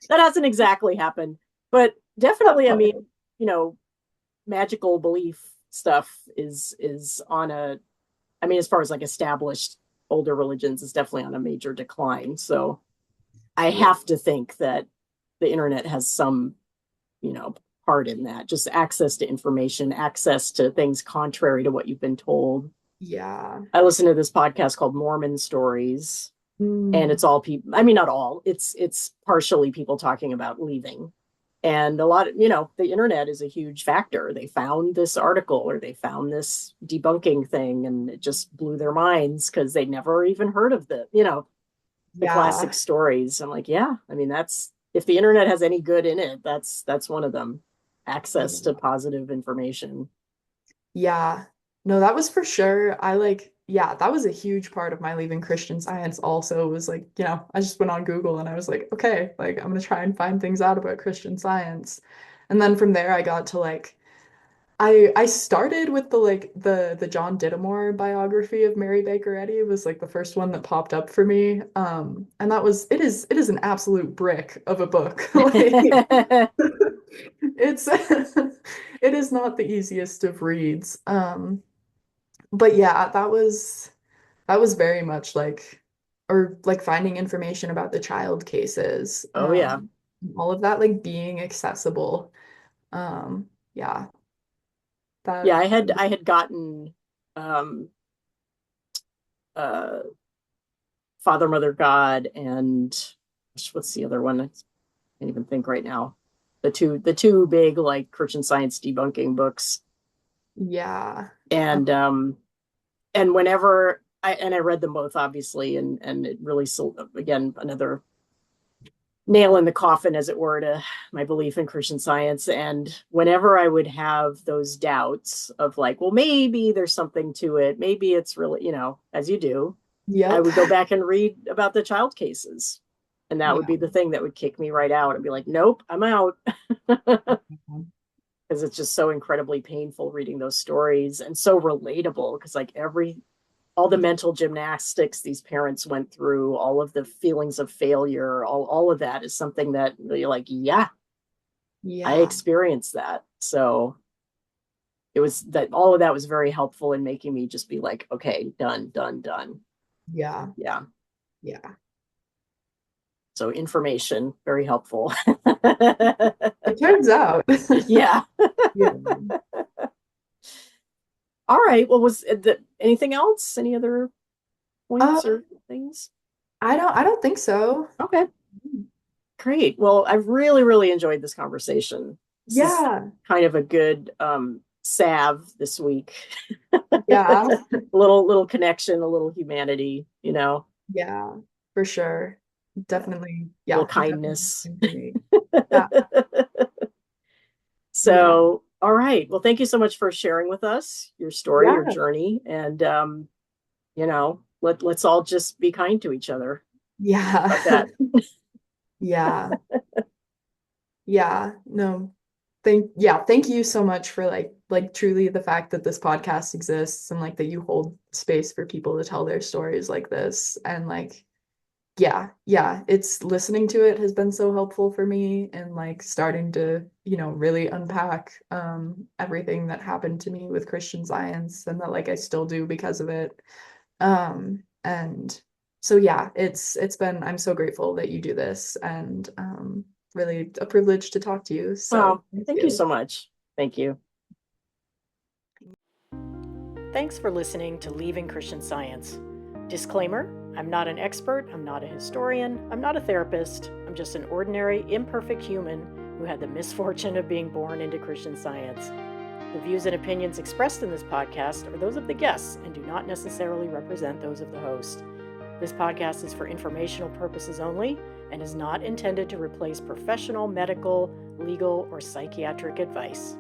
That hasn't exactly happened, but definitely, I mean, you know, magical belief stuff is on a, I mean, as far as like established older religions, is definitely on a major decline. So I Yeah. have to think that the internet has some, you know, part in that. Just access to information, access to things contrary to what you've been told. Yeah. I listen to this podcast called Mormon Stories, and Mm. it's all people, I mean, not all, it's partially people talking about leaving. And a lot of, the internet is a huge factor. They found this article or they found this debunking thing, and it just blew their minds because they never even heard of the. the classic Yeah. stories. I'm like, yeah, I mean, that's, if the internet has any good in it, that's one of them. Access to positive information. Yeah. No, that was for sure. Yeah, that was a huge part of my leaving Christian Science also was like, I just went on Google and I was like, okay, like I'm gonna try and find things out about Christian Science. And then from there I got to like I started with the John Dittamore biography of Mary Baker Eddy was like the first one that popped up for me. And it is an absolute brick of a book. Like it's it is not the easiest of reads. But yeah, that was very much like or like finding information about the child cases. Oh yeah. All of that like being accessible. Yeah, Yeah, that I had gotten um uh Father, Mother, God, and what's the other one? I can't even think right now. The two big like Christian Science debunking books. yeah. And and whenever I read them both obviously, and it really sold, again, another nail in the coffin, as it were, to my belief in Christian Science. And whenever I would have those doubts of like, well, maybe there's something to it, maybe it's really, as you do, I Yep. would go back and read about the child cases. And that would Yeah. be the thing that would kick me right out and be like, nope, I'm out. Because it's just so incredibly painful reading those stories, and so relatable, because like all the mental gymnastics these parents went through, all of the feelings of failure, all of that is something that you're like, yeah, I Yeah. experienced that. So it was that, all of that was very helpful in making me just be like, okay, done, done, done. Yeah. Yeah. Yeah. So information, very helpful. It turns out. Yeah. Yeah. All right. Well, was anything else? Any other Um, points or things? I don't think so. Okay. Great. Well, I've really, really enjoyed this conversation. This is Yeah. kind of a good salve this week. Yeah. Little connection, a little humanity. Yeah. For sure. Yeah. Definitely. A little Yeah. Definitely kindness. for me. Yeah. Yeah. So, all right. Well, thank you so much for sharing with us your story, your Yeah. journey, and let's all just be kind to each other. Yeah. About that. Yeah. Yeah. No. Thank you so much for like truly the fact that this podcast exists and like that you hold space for people to tell their stories like this and like yeah, it's listening to it has been so helpful for me and like starting to, really unpack everything that happened to me with Christian Science and that like I still do because of it. And so yeah, it's been I'm so grateful that you do this and really a privilege to talk to you. So Well, thank thank you you. so much. Thank you. Thanks for listening to Leaving Christian Science. Disclaimer: I'm not an expert, I'm not a historian, I'm not a therapist, I'm just an ordinary, imperfect human who had the misfortune of being born into Christian Science. The views and opinions expressed in this podcast are those of the guests and do not necessarily represent those of the host. This podcast is for informational purposes only and is not intended to replace professional, medical, legal, or psychiatric advice.